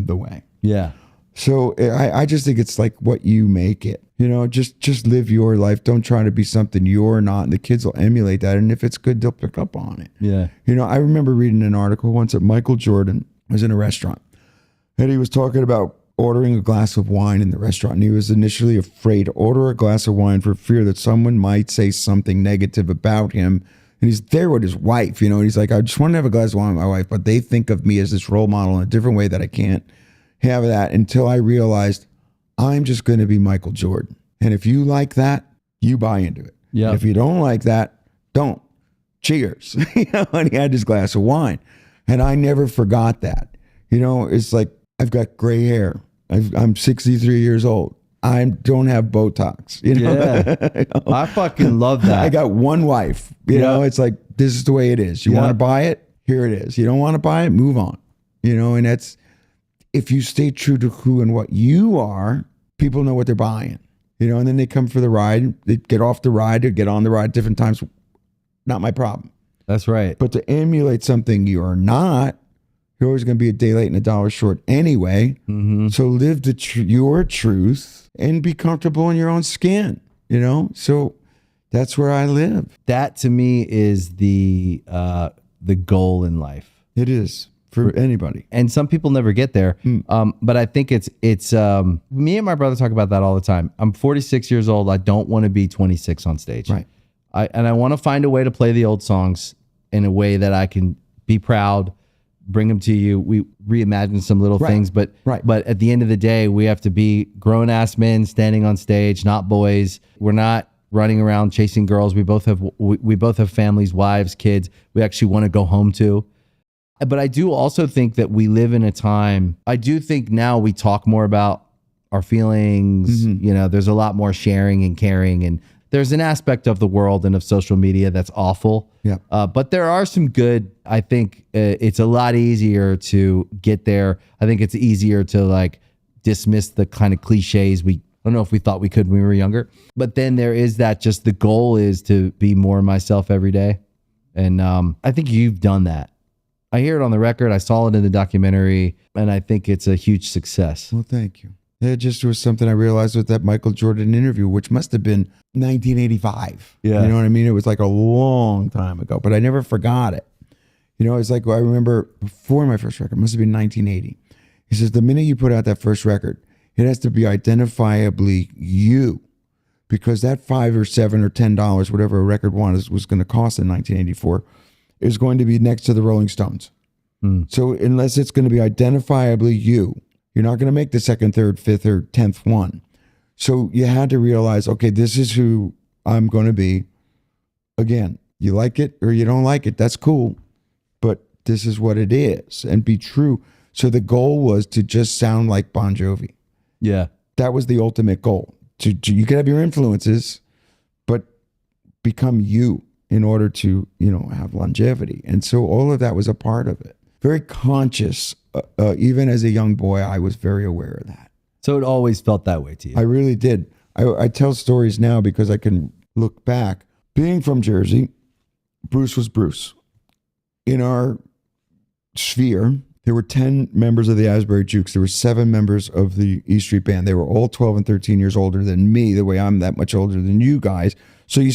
Speaker 2: the way.
Speaker 1: Yeah.
Speaker 2: So I just think it's like what you make it. Just live your life. Don't try to be something you're not, and the kids will emulate that. And if it's good, they'll pick up on it.
Speaker 1: Yeah.
Speaker 2: I remember reading an article once that Michael Jordan was in a restaurant, and he was talking about ordering a glass of wine in the restaurant. And he was initially afraid to order a glass of wine for fear that someone might say something negative about him. And he's there with his wife, and he's like, I just want to have a glass of wine with my wife, but they think of me as this role model in a different way that I can't have that, until I realized I'm just going to be Michael Jordan. And if you like that, you buy into it.
Speaker 1: Yeah.
Speaker 2: If you don't like that, don't. Cheers. And he had this glass of wine. And I never forgot that. It's like, I've got gray hair. I'm 63 years old. I don't have Botox.
Speaker 1: Yeah. I fucking love that.
Speaker 2: I got one wife. It's like, this is the way it is. You want to buy it? Here it is. You don't want to buy it? Move on. And that's, if you stay true to who and what you are, people know what they're buying. And then they come for the ride. They get off the ride or get on the ride at different times. Not my problem.
Speaker 1: That's right.
Speaker 2: But to emulate something you are not, you're always going to be a day late and a dollar short anyway. Mm-hmm. So live your truth and be comfortable in your own skin. So that's where I live.
Speaker 1: That to me is the goal in life.
Speaker 2: It is. For anybody.
Speaker 1: And some people never get there. But I think it's me and my brother talk about that all the time. I'm 46 years old. I don't want to be 26 on stage.
Speaker 2: Right.
Speaker 1: I want to find a way to play the old songs in a way that I can be proud, bring them to you. We reimagine some little things, but at the end of the day, we have to be grown ass men standing on stage, not boys. We're not running around chasing girls. We both have families, wives, kids. We actually want to go home to. But I do also think that we live in a time, I do think now we talk more about our feelings. There's a lot more sharing and caring, and there's an aspect of the world and of social media that's awful.
Speaker 2: Yeah.
Speaker 1: But there are some good, I think it's a lot easier to get there. I think it's easier to dismiss the kind of cliches I don't know if we thought we could when we were younger. But then there is that, just the goal is to be more myself every day. And I think you've done that. I hear it on the record. I saw it in the documentary, and I think it's a huge success.
Speaker 2: Well, thank you. It just was something I realized with that Michael Jordan interview, which must have been 1985.
Speaker 1: Yeah.
Speaker 2: You know what I mean? It was like a long time ago, but I never forgot it. You know, it's like, I remember before my first record, must have been 1980. He says, the minute you put out that first record, it has to be identifiably you, because that $5 or $7 or $10, whatever a record was going to cost in 1984, is going to be next to the Rolling Stones. So unless it's going to be identifiably you, you're not going to make the second, third, fifth, or 10th one. So you had to realize, okay, this is who I'm going to be. Again, you like it or you don't like it, that's cool. But this is what it is, and be true. So the goal was to just sound like Bon Jovi.
Speaker 1: Yeah.
Speaker 2: That was the ultimate goal. You could have your influences, but become you in order to, have longevity. And so all of that was a part of it. Very conscious. Even as a young boy, I was very aware of that.
Speaker 1: So it always felt that way to you.
Speaker 2: I really did. I tell stories now because I can look back. Being from Jersey, Bruce was Bruce. In our sphere, there were 10 members of the Asbury Jukes. There were 7 members of the E Street Band. They were all 12 and 13 years older than me, the way I'm that much older than you guys. So you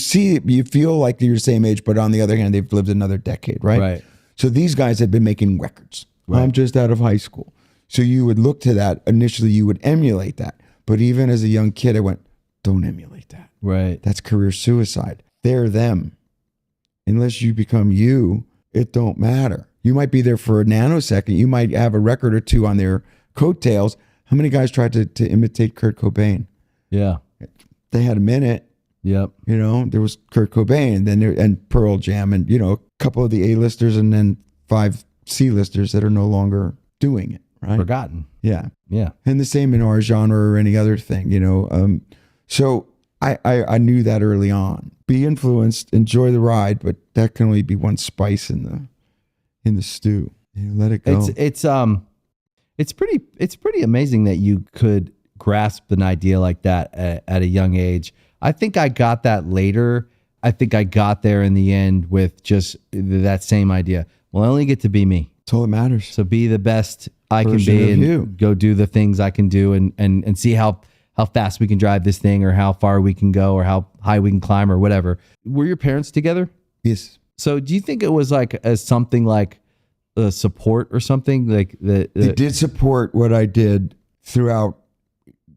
Speaker 2: feel like you're the same age, but on the other hand, they've lived another decade, right?
Speaker 1: Right.
Speaker 2: So these guys had been making records.
Speaker 1: Right.
Speaker 2: I'm just out of high school. So you would look to that. Initially, you would emulate that. But even as a young kid, I went, don't emulate that.
Speaker 1: Right.
Speaker 2: That's career suicide. They're them. Unless you become you, it don't matter. You might be there for a nanosecond. You might have a record or two on their coattails. How many guys tried to imitate Kurt Cobain?
Speaker 1: Yeah.
Speaker 2: They had a minute.
Speaker 1: Yep.
Speaker 2: There was Kurt Cobain, and Pearl Jam, and a couple of the A-listers, and then 5 C-listers that are no longer doing it. Right?
Speaker 1: Forgotten.
Speaker 2: Yeah.
Speaker 1: Yeah.
Speaker 2: And the same in our genre or any other thing. So I knew that early on. Be influenced, enjoy the ride, but that can only be one spice in the stew. Let it go.
Speaker 1: It's pretty amazing that you could grasp an idea like that at a young age. I think I got that later. I think I got there in the end with just that same idea. Well, I only get to be me.
Speaker 2: That's all that matters.
Speaker 1: So be the best I can
Speaker 2: Version
Speaker 1: be
Speaker 2: of
Speaker 1: and
Speaker 2: you.
Speaker 1: go do the things I can do and see how fast we can drive this thing, or how far we can go, or how high we can climb, or whatever. Were your parents together?
Speaker 2: Yes.
Speaker 1: So do you think it was like something like a support or something like that?
Speaker 2: They did support what I did throughout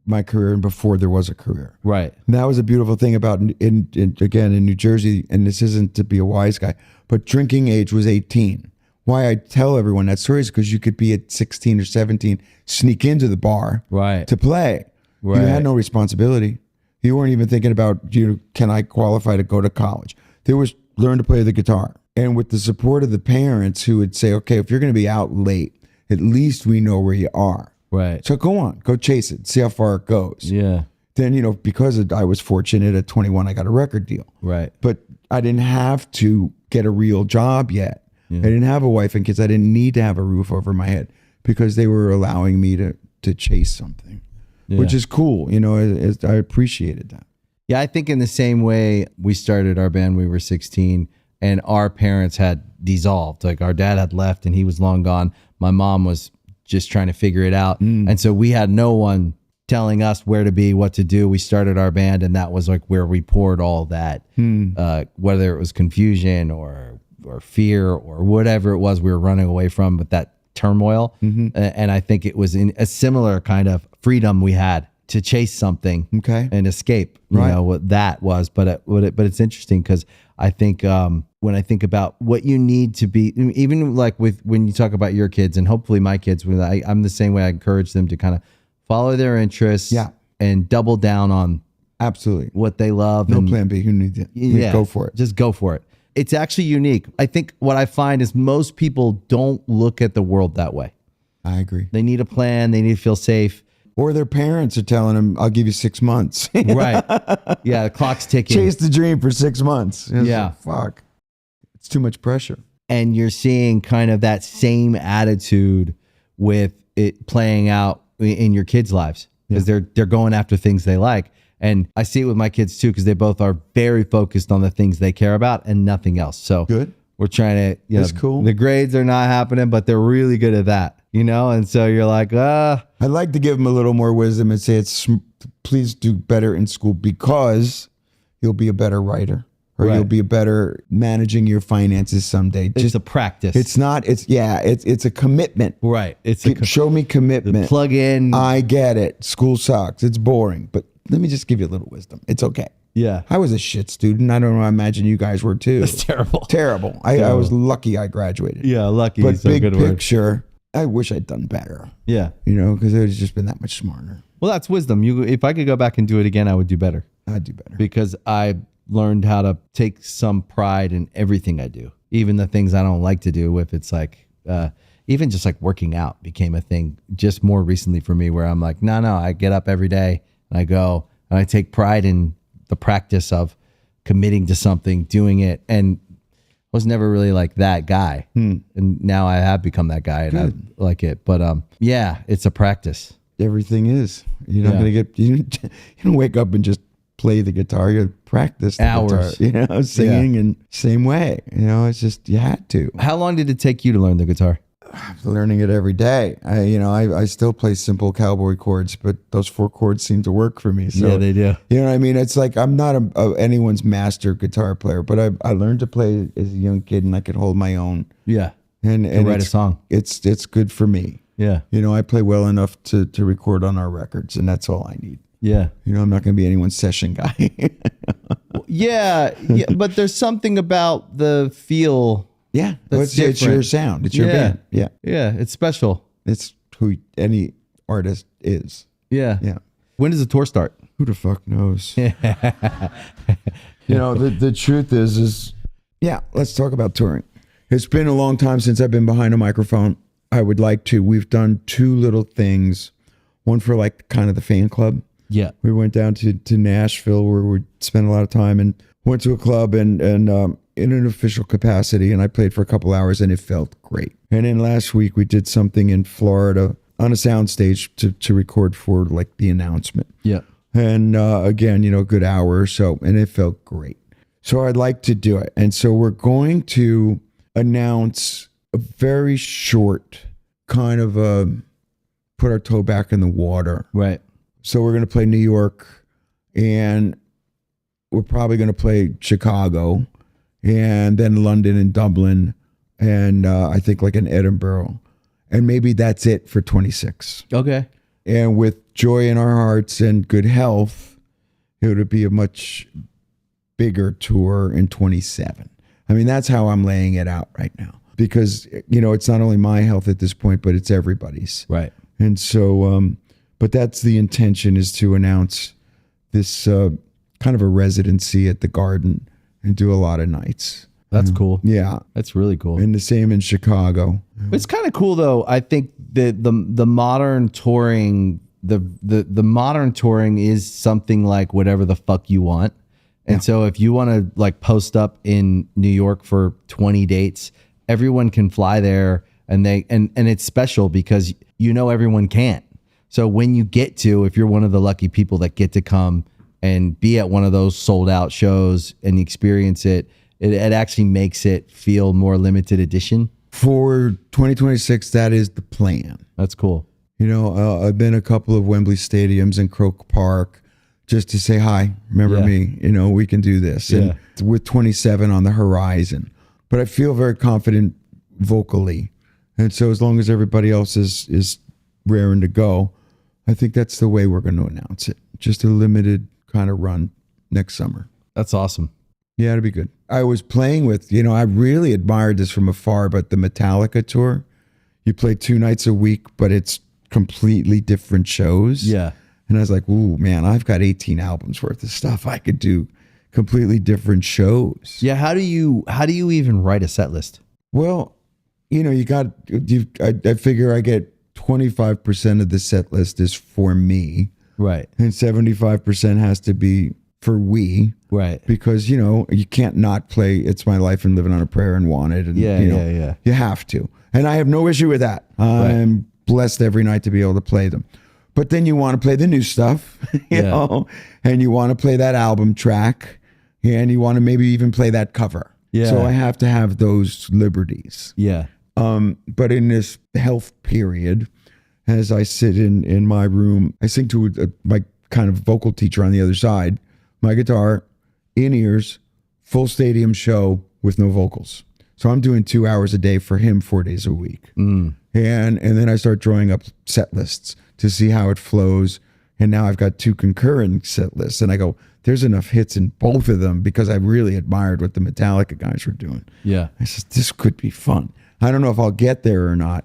Speaker 2: my career and before there was a career.
Speaker 1: Right.
Speaker 2: And that was a beautiful thing about in New Jersey, and this isn't to be a wise guy, but drinking age was 18. Why I tell everyone that story is because you could be at 16 or 17, sneak into the bar to play.
Speaker 1: Right.
Speaker 2: You had no responsibility. You weren't even thinking about, can I qualify to go to college? There was learn to play the guitar. And with the support of the parents who would say, okay, if you're going to be out late, at least we know where you are.
Speaker 1: Right.
Speaker 2: So go on, go chase it, see how far it goes.
Speaker 1: Yeah.
Speaker 2: Then, because I was fortunate at 21, I got a record deal.
Speaker 1: Right.
Speaker 2: But I didn't have to get a real job yet.
Speaker 1: Yeah.
Speaker 2: I didn't have a wife and kids. I didn't need to have a roof over my head because they were allowing me to chase something, which is cool. I appreciated that.
Speaker 1: Yeah, I think in the same way we started our band, we were 16 and our parents had dissolved. Like our dad had left and he was long gone. My mom was just trying to figure it out. And so we had no one telling us where to be, what to do. We started our band and that was like where we poured all that, whether it was confusion or fear or whatever it was we were running away from, but that turmoil. And I think it was in a similar kind of freedom we had to chase something and escape, you know, what that was. But it's interesting because I think when I think about what you need to be, even like when you talk about your kids and hopefully my kids, I'm the same way. I encourage them to kind of follow their interests and double down on
Speaker 2: absolutely
Speaker 1: what they love.
Speaker 2: No plan B. You need to go for it.
Speaker 1: Just go for it. It's actually unique. I think what I find is most people don't look at the world that way.
Speaker 2: I agree.
Speaker 1: They need a plan. They need to feel safe.
Speaker 2: Or their parents are telling them, I'll give you 6 months.
Speaker 1: Right. Yeah, the clock's ticking.
Speaker 2: Chase the dream for 6 months.
Speaker 1: Yeah.
Speaker 2: Fuck. It's too much pressure.
Speaker 1: And you're seeing kind of that same attitude with it playing out in your kids' lives because they're going after things they like. And I see it with my kids too because they both are very focused on the things they care about and nothing else. So
Speaker 2: good.
Speaker 1: We're trying to,
Speaker 2: That's cool.
Speaker 1: The grades are not happening, but they're really good at that, And so you're like,
Speaker 2: I'd like to give them a little more wisdom and say please do better in school because you'll be a better writer or
Speaker 1: Right.
Speaker 2: you'll be a better managing your finances someday.
Speaker 1: it's a practice.
Speaker 2: It's a commitment.
Speaker 1: right.
Speaker 2: Show me commitment.
Speaker 1: Plug in.
Speaker 2: I get it. School sucks. It's boring, but let me just give you a little wisdom. It's okay.
Speaker 1: yeah.
Speaker 2: I was a shit student. I don't know. I imagine you guys were too.
Speaker 1: It's terrible.
Speaker 2: Terrible. I was lucky I graduated.
Speaker 1: Yeah, lucky.
Speaker 2: But
Speaker 1: is a
Speaker 2: big
Speaker 1: good word.
Speaker 2: picture, I wish I'd done better.
Speaker 1: Yeah.
Speaker 2: Because I would have just been that much smarter.
Speaker 1: Well, that's wisdom. If I could go back and do it again, I would do better
Speaker 2: I'd do better.
Speaker 1: because I learned how to take some pride in everything I do, even the things I don't like to do. If it's like, even just like working out became a thing just more recently for me where I'm like, no, I get up every day and I go and I take pride in the practice of committing to something, doing it. And I was never really like that guy. And now I have become that guy and I like it. But yeah, it's a practice.
Speaker 2: Everything is. You're not going to get, you don't wake up and just play the guitar. You practice the
Speaker 1: Hours.
Speaker 2: guitar, singing and same way. It's just, you had to.
Speaker 1: How long did it take you to learn the guitar?
Speaker 2: Learning it every day. I still play simple cowboy chords, but those 4 chords seem to work for me. So,
Speaker 1: Yeah, they do.
Speaker 2: You know what I mean? It's like I'm not anyone's master guitar player, but I learned to play as a young kid, and I could hold my own.
Speaker 1: Yeah.
Speaker 2: And
Speaker 1: write a song.
Speaker 2: It's good for me.
Speaker 1: Yeah.
Speaker 2: I play well enough to record on our records, and that's all I need.
Speaker 1: Yeah.
Speaker 2: I'm not going to be anyone's session guy.
Speaker 1: Yeah. But there's something about the feel.
Speaker 2: Yeah,
Speaker 1: That's
Speaker 2: it's your
Speaker 1: different.
Speaker 2: sound. It's your
Speaker 1: Yeah.
Speaker 2: band. Yeah,
Speaker 1: Yeah. It's special.
Speaker 2: it's who any artist is.
Speaker 1: Yeah.
Speaker 2: Yeah.
Speaker 1: When does the tour start?
Speaker 2: Who the fuck knows? The truth is yeah, let's talk about touring. It's been a long time since I've been behind a microphone. I would like to. We've done 2 little things. One for like kind of the fan club.
Speaker 1: Yeah.
Speaker 2: We went down to Nashville where we spent a lot of time and went to a club and in an official capacity, and I played for a couple hours and it felt great. And then last week we did something in Florida on a soundstage to record for like the announcement.
Speaker 1: Yeah.
Speaker 2: And again, a good hour or so, and it felt great. So I'd like to do it. And so we're going to announce a very short kind of put our toe back in the water.
Speaker 1: Right.
Speaker 2: So we're going to play New York, and we're probably going to play Chicago, and then London and Dublin, and I think like in Edinburgh. And maybe that's it for 26.
Speaker 1: Okay.
Speaker 2: And with joy in our hearts and good health, it would be a much bigger tour in 27. I mean, that's how I'm laying it out right now. Because, it's not only my health at this point, but it's everybody's.
Speaker 1: Right.
Speaker 2: And so, but that's the intention, is to announce this kind of a residency at the Garden and do a lot of nights.
Speaker 1: That's cool.
Speaker 2: Yeah.
Speaker 1: That's really cool.
Speaker 2: And the same in Chicago.
Speaker 1: It's kind of cool though. I think that the modern touring, the modern touring is something like whatever the fuck you want. And so if you want to like post up in New York for 20 dates, everyone can fly there, and it's special because everyone can't. So when you get to, if you're one of the lucky people that get to come and be at one of those sold out shows and experience it, it actually makes it feel more limited edition.
Speaker 2: For 2026, that is the plan.
Speaker 1: That's cool.
Speaker 2: I've been a couple of Wembley stadiums and Croke Park just to say hi. Remember me? We can do this.
Speaker 1: Yeah.
Speaker 2: And with 27 on the horizon, but I feel very confident vocally, and so as long as everybody else is raring to go, I think that's the way we're going to announce it. Just a limited kind of run next summer.
Speaker 1: That's awesome.
Speaker 2: Yeah, it'll be good. I was playing with, I really admired this from afar, but the Metallica tour, you play 2 nights a week, but it's completely different shows.
Speaker 1: Yeah.
Speaker 2: And I was like, ooh, man, I've got 18 albums worth of stuff. I could do completely different shows.
Speaker 1: Yeah. How do you even write a set list?
Speaker 2: Well, I figure I get 25% of the set list is for me.
Speaker 1: Right.
Speaker 2: And 75% has to be for we.
Speaker 1: Right.
Speaker 2: Because, you can't not play It's My Life and Living on a Prayer and Wanted. And,
Speaker 1: Yeah.
Speaker 2: You have to. And I have no issue with that. I'm blessed every night to be able to play them. But then you want to play the new stuff, you know, and you want to play that album track, and you want to maybe even play that cover.
Speaker 1: Yeah.
Speaker 2: So I have to have those liberties.
Speaker 1: Yeah.
Speaker 2: But in this health period, as I sit in my room, I sing to my kind of vocal teacher on the other side, my guitar, in ears, full stadium show with no vocals. So I'm doing 2 hours a day for him 4 days a week. And then I start drawing up set lists to see how it flows. And now I've got 2 concurrent set lists. And I go, there's enough hits in both of them because I really admired what the Metallica guys were doing.
Speaker 1: Yeah.
Speaker 2: I said, this could be fun. I don't know if I'll get there or not.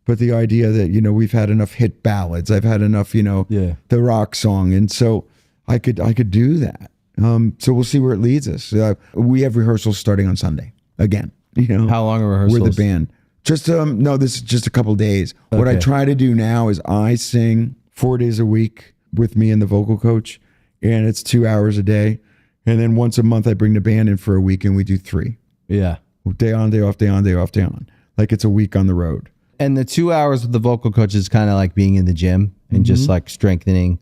Speaker 2: But the idea that, we've had enough hit ballads. I've had enough, the rock song. And so I could do that. So we'll see where it leads us. We have rehearsals starting on Sunday again.
Speaker 1: How long are rehearsals?
Speaker 2: We're the band. Just no, this is just a couple days.
Speaker 1: Okay.
Speaker 2: What I try to do now is I sing 4 days a week with me and the vocal coach, and it's 2 hours a day. And then once a month I bring the band in for a week and we do 3.
Speaker 1: Yeah.
Speaker 2: Day on, day off, day on, day off, day on. Like it's a week on the road.
Speaker 1: And the 2 hours with the vocal coach is kind of like being in the gym and just like strengthening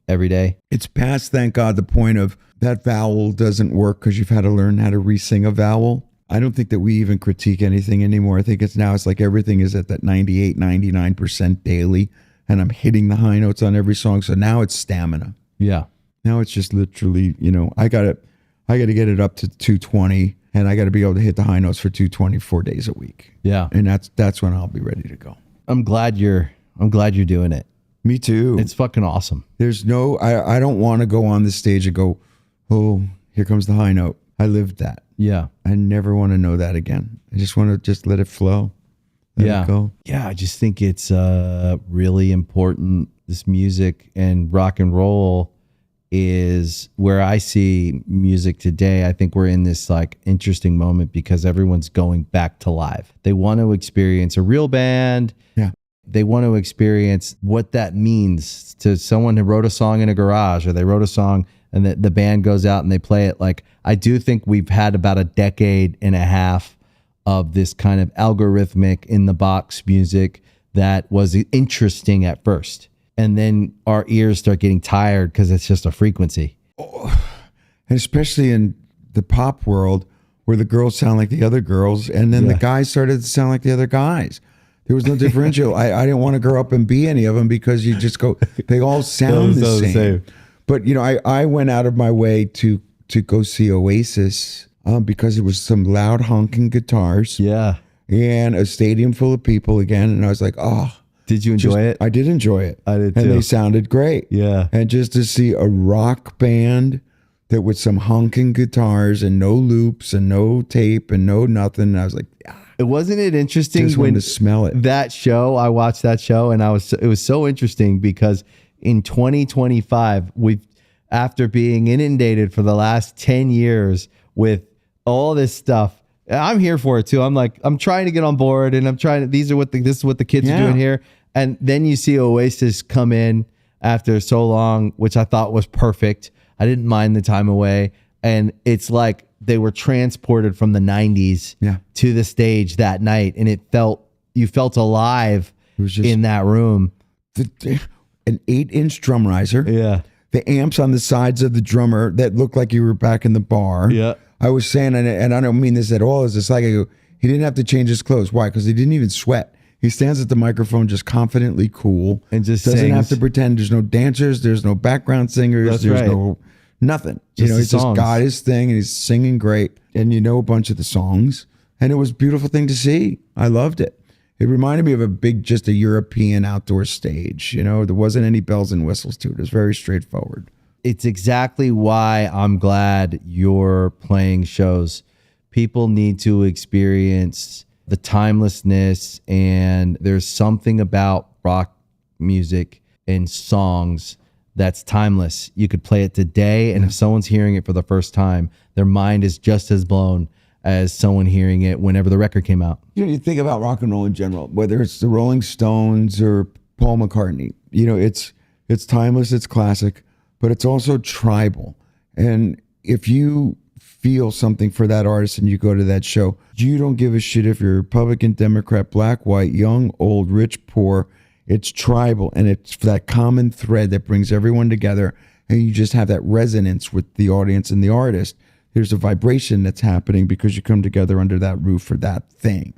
Speaker 1: every day.
Speaker 2: It's past, thank God, the point of that vowel doesn't work because you've had to learn how to re-sing a vowel. I don't think that we even critique anything anymore. I think it's like everything is at that 98, 99% daily. And I'm hitting the high notes on every song. So now it's stamina.
Speaker 1: Yeah.
Speaker 2: Now it's just literally, I got to get it up to 220 and I got to be able to hit the high notes for 220 4 days a week.
Speaker 1: Yeah.
Speaker 2: And that's when I'll be ready to go.
Speaker 1: I'm glad you're doing it.
Speaker 2: Me too.
Speaker 1: It's fucking awesome.
Speaker 2: There's I don't want to go on the stage and go, oh, here comes the high note. I lived that.
Speaker 1: Yeah.
Speaker 2: I never want to know that again. I just want to just let it flow. Let it go.
Speaker 1: Yeah. I just think it's really important. This music and rock and roll is where I see music today. I think we're in this like interesting moment because everyone's going back to live. They want to experience a real band.
Speaker 2: Yeah.
Speaker 1: They want to experience what that means to someone who wrote a song in a garage, or they wrote a song and the band goes out and they play it. Like, I do think we've had about a decade and a half of this kind of algorithmic in the box music that was interesting at first. And then our ears start getting tired because it's just a frequency.
Speaker 2: And especially in the pop world where the girls sound like the other girls and then the guys started to sound like the other guys. There was no differential. I didn't want to grow up and be any of them because you just go, they all sound the same. But, I went out of my way to go see Oasis because it was some loud honking guitars.
Speaker 1: Yeah.
Speaker 2: And a stadium full of people again. And I was like, oh.
Speaker 1: Did you enjoy it?
Speaker 2: I did enjoy it.
Speaker 1: I did too.
Speaker 2: And they sounded great.
Speaker 1: Yeah.
Speaker 2: And just to see a rock band that with some honking guitars and no loops and no tape and no nothing. I was like,
Speaker 1: wasn't it interesting
Speaker 2: just
Speaker 1: when
Speaker 2: to smell it.
Speaker 1: That show, I watched that show and it was so interesting because in 2025, after being inundated for the last 10 years with all this stuff, I'm here for it too. I'm trying to get on board and this is what the kids are doing here. And then you see Oasis come in after so long, which I thought was perfect. I didn't mind the time away. And it's like they were transported from the 90s to the stage that night. And you felt alive in that room.
Speaker 2: An 8-inch drum riser.
Speaker 1: Yeah.
Speaker 2: The amps on the sides of the drummer that looked like you were back in the bar.
Speaker 1: Yeah.
Speaker 2: I was saying, and I don't mean this at all, it's just like, he didn't have to change his clothes. Why? Because he didn't even sweat. He stands at the microphone just confidently cool.
Speaker 1: And just
Speaker 2: doesn't
Speaker 1: sings.
Speaker 2: have to pretend. There's no dancers. There's no background singers. There's no nothing. He's just got his thing and he's singing great. And a bunch of the songs. And it was a beautiful thing to see. I loved it. It reminded me of just a European outdoor stage. There wasn't any bells and whistles to it. It was very straightforward.
Speaker 1: It's exactly why I'm glad you're playing shows. People need to experience the timelessness, and there's something about rock music and songs that's timeless. You could play it today, and if someone's hearing it for the first time, their mind is just as blown as someone hearing it whenever the record came out.
Speaker 2: You think about rock and roll in general, whether it's the Rolling Stones or Paul McCartney, it's timeless, it's classic, but it's also tribal. And if you feel something for that artist and you go to that show, you don't give a shit if you're Republican, Democrat, black, white, young, old, rich, poor. It's tribal, and it's that common thread that brings everyone together, and you just have that resonance with the audience and the artist. There's a vibration that's happening because you come together under that roof for that thing,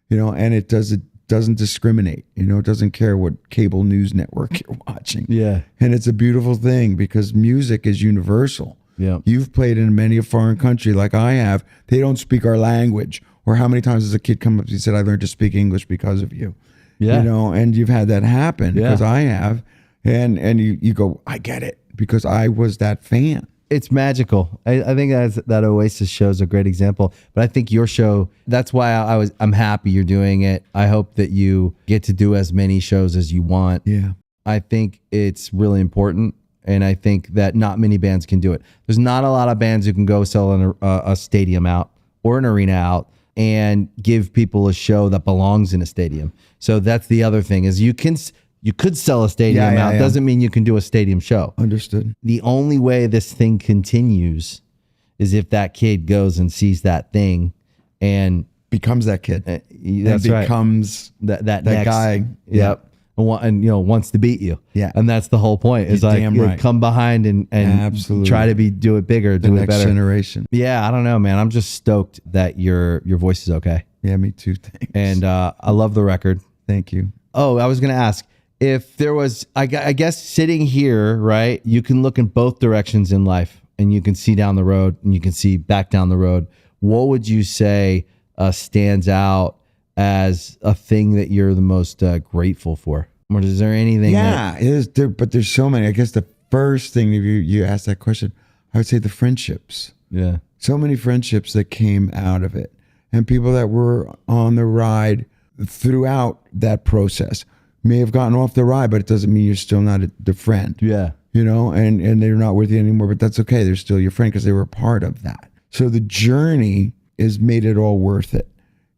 Speaker 2: you know, and it doesn't discriminate, you know, it doesn't care what cable news network you're watching.
Speaker 1: Yeah.
Speaker 2: And it's a beautiful thing because music is universal.
Speaker 1: Yeah.
Speaker 2: You've played in many a foreign country like I have. They don't speak our language. Or how many times has a kid come up to you and said, I learned to speak English because of you.
Speaker 1: Yeah.
Speaker 2: You know, and you've had that happen because I have. And you go, I get it because I was that fan.
Speaker 1: It's magical. I think that Oasis show is a great example. But I think your show, that's why I'm happy you're doing it. I hope that you get to do as many shows as you want.
Speaker 2: Yeah.
Speaker 1: I think it's really important. And I think that not many bands can do it. There's not a lot of bands who can go sell a stadium out or an arena out and give people a show that belongs in a stadium. So that's the other thing is you could sell a stadium out. Doesn't mean you can do a stadium show.
Speaker 2: Understood.
Speaker 1: The only way this thing continues is if that kid goes and sees that thing and
Speaker 2: becomes that kid.
Speaker 1: That's
Speaker 2: becomes
Speaker 1: right. that
Speaker 2: next
Speaker 1: guy.
Speaker 2: Yep.
Speaker 1: And you know, wants to beat you.
Speaker 2: Yeah.
Speaker 1: And that's the whole point. Is like
Speaker 2: right.
Speaker 1: Come behind and
Speaker 2: Absolutely.
Speaker 1: try to do it bigger,
Speaker 2: The
Speaker 1: do it
Speaker 2: next
Speaker 1: better.
Speaker 2: generation.
Speaker 1: Yeah, I don't know, man. I'm just stoked that your voice is okay.
Speaker 2: Yeah, me too. Thanks.
Speaker 1: And I love the record.
Speaker 2: Thank you.
Speaker 1: Oh, I was gonna ask if there was, I guess sitting here, right? You can look in both directions in life, and you can see down the road, and you can see back down the road. What would you say stands out as a thing that you're the most grateful for? Or is there anything?
Speaker 2: Yeah, it is there, but there's so many. I guess the first thing if you asked that question, I would say the friendships.
Speaker 1: Yeah.
Speaker 2: So many friendships that came out of it, and people that were on the ride throughout that process may have gotten off the ride, but it doesn't mean you're still not the friend.
Speaker 1: Yeah.
Speaker 2: You know, and they're not with you anymore, but that's okay. They're still your friend because they were a part of that. So the journey has made it all worth it.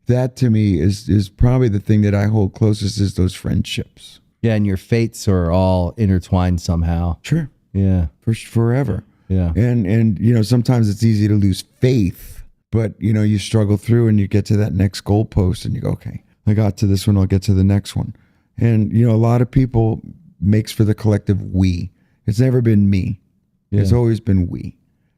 Speaker 2: That to me is probably the thing that I hold closest is those friendships.
Speaker 1: Yeah, and your fates are all intertwined somehow.
Speaker 2: Sure.
Speaker 1: Yeah.
Speaker 2: For forever.
Speaker 1: Yeah.
Speaker 2: And you know, sometimes it's easy to lose faith, but you know, you struggle through and you get to that next goalpost and you go, okay, I got to this one, I'll get to the next one. And you know, a lot of people makes for the collective we. It's never been me.
Speaker 1: Yeah.
Speaker 2: It's always been we.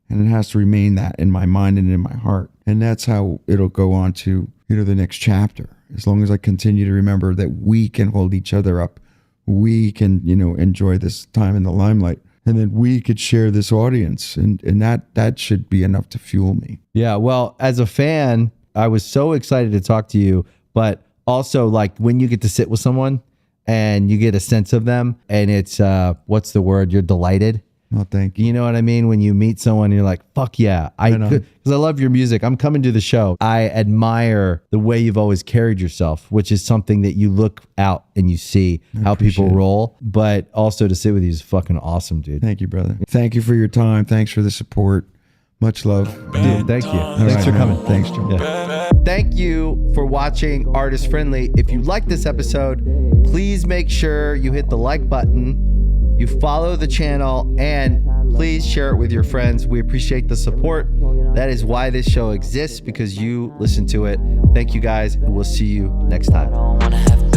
Speaker 2: And it has to remain that in my mind and in my heart. And that's how it'll go on to, you know, the next chapter. As long as I continue to remember that we can hold each other up, we can, you know, enjoy this time in the limelight, and then we could share this audience. And that should be enough to fuel me.
Speaker 1: Yeah. Well, as a fan, I was so excited to talk to you, but also like when you get to sit with someone and you get a sense of them and it's, what's the word? You're delighted.
Speaker 2: Oh, thank you.
Speaker 1: You know what I mean? When you meet someone, you're like, fuck yeah. Because I love your music. I'm coming to the show. I admire the way you've always carried yourself, which is something that you look out and you see how people roll. But also to sit with you is fucking awesome, dude.
Speaker 2: Thank you, brother. Thank you for your time. Thanks for the support. Much love.
Speaker 1: Dude, thank you. Thanks for coming.
Speaker 2: Thanks, Joel.
Speaker 1: Yeah. Thank you for watching Artist Friendly. If you like this episode, please make sure you hit the like button. You follow the channel and please share it with your friends. We appreciate the support. That is why this show exists, because you listen to it. Thank you guys, and we'll see you next time.
Speaker 3: I don't wanna have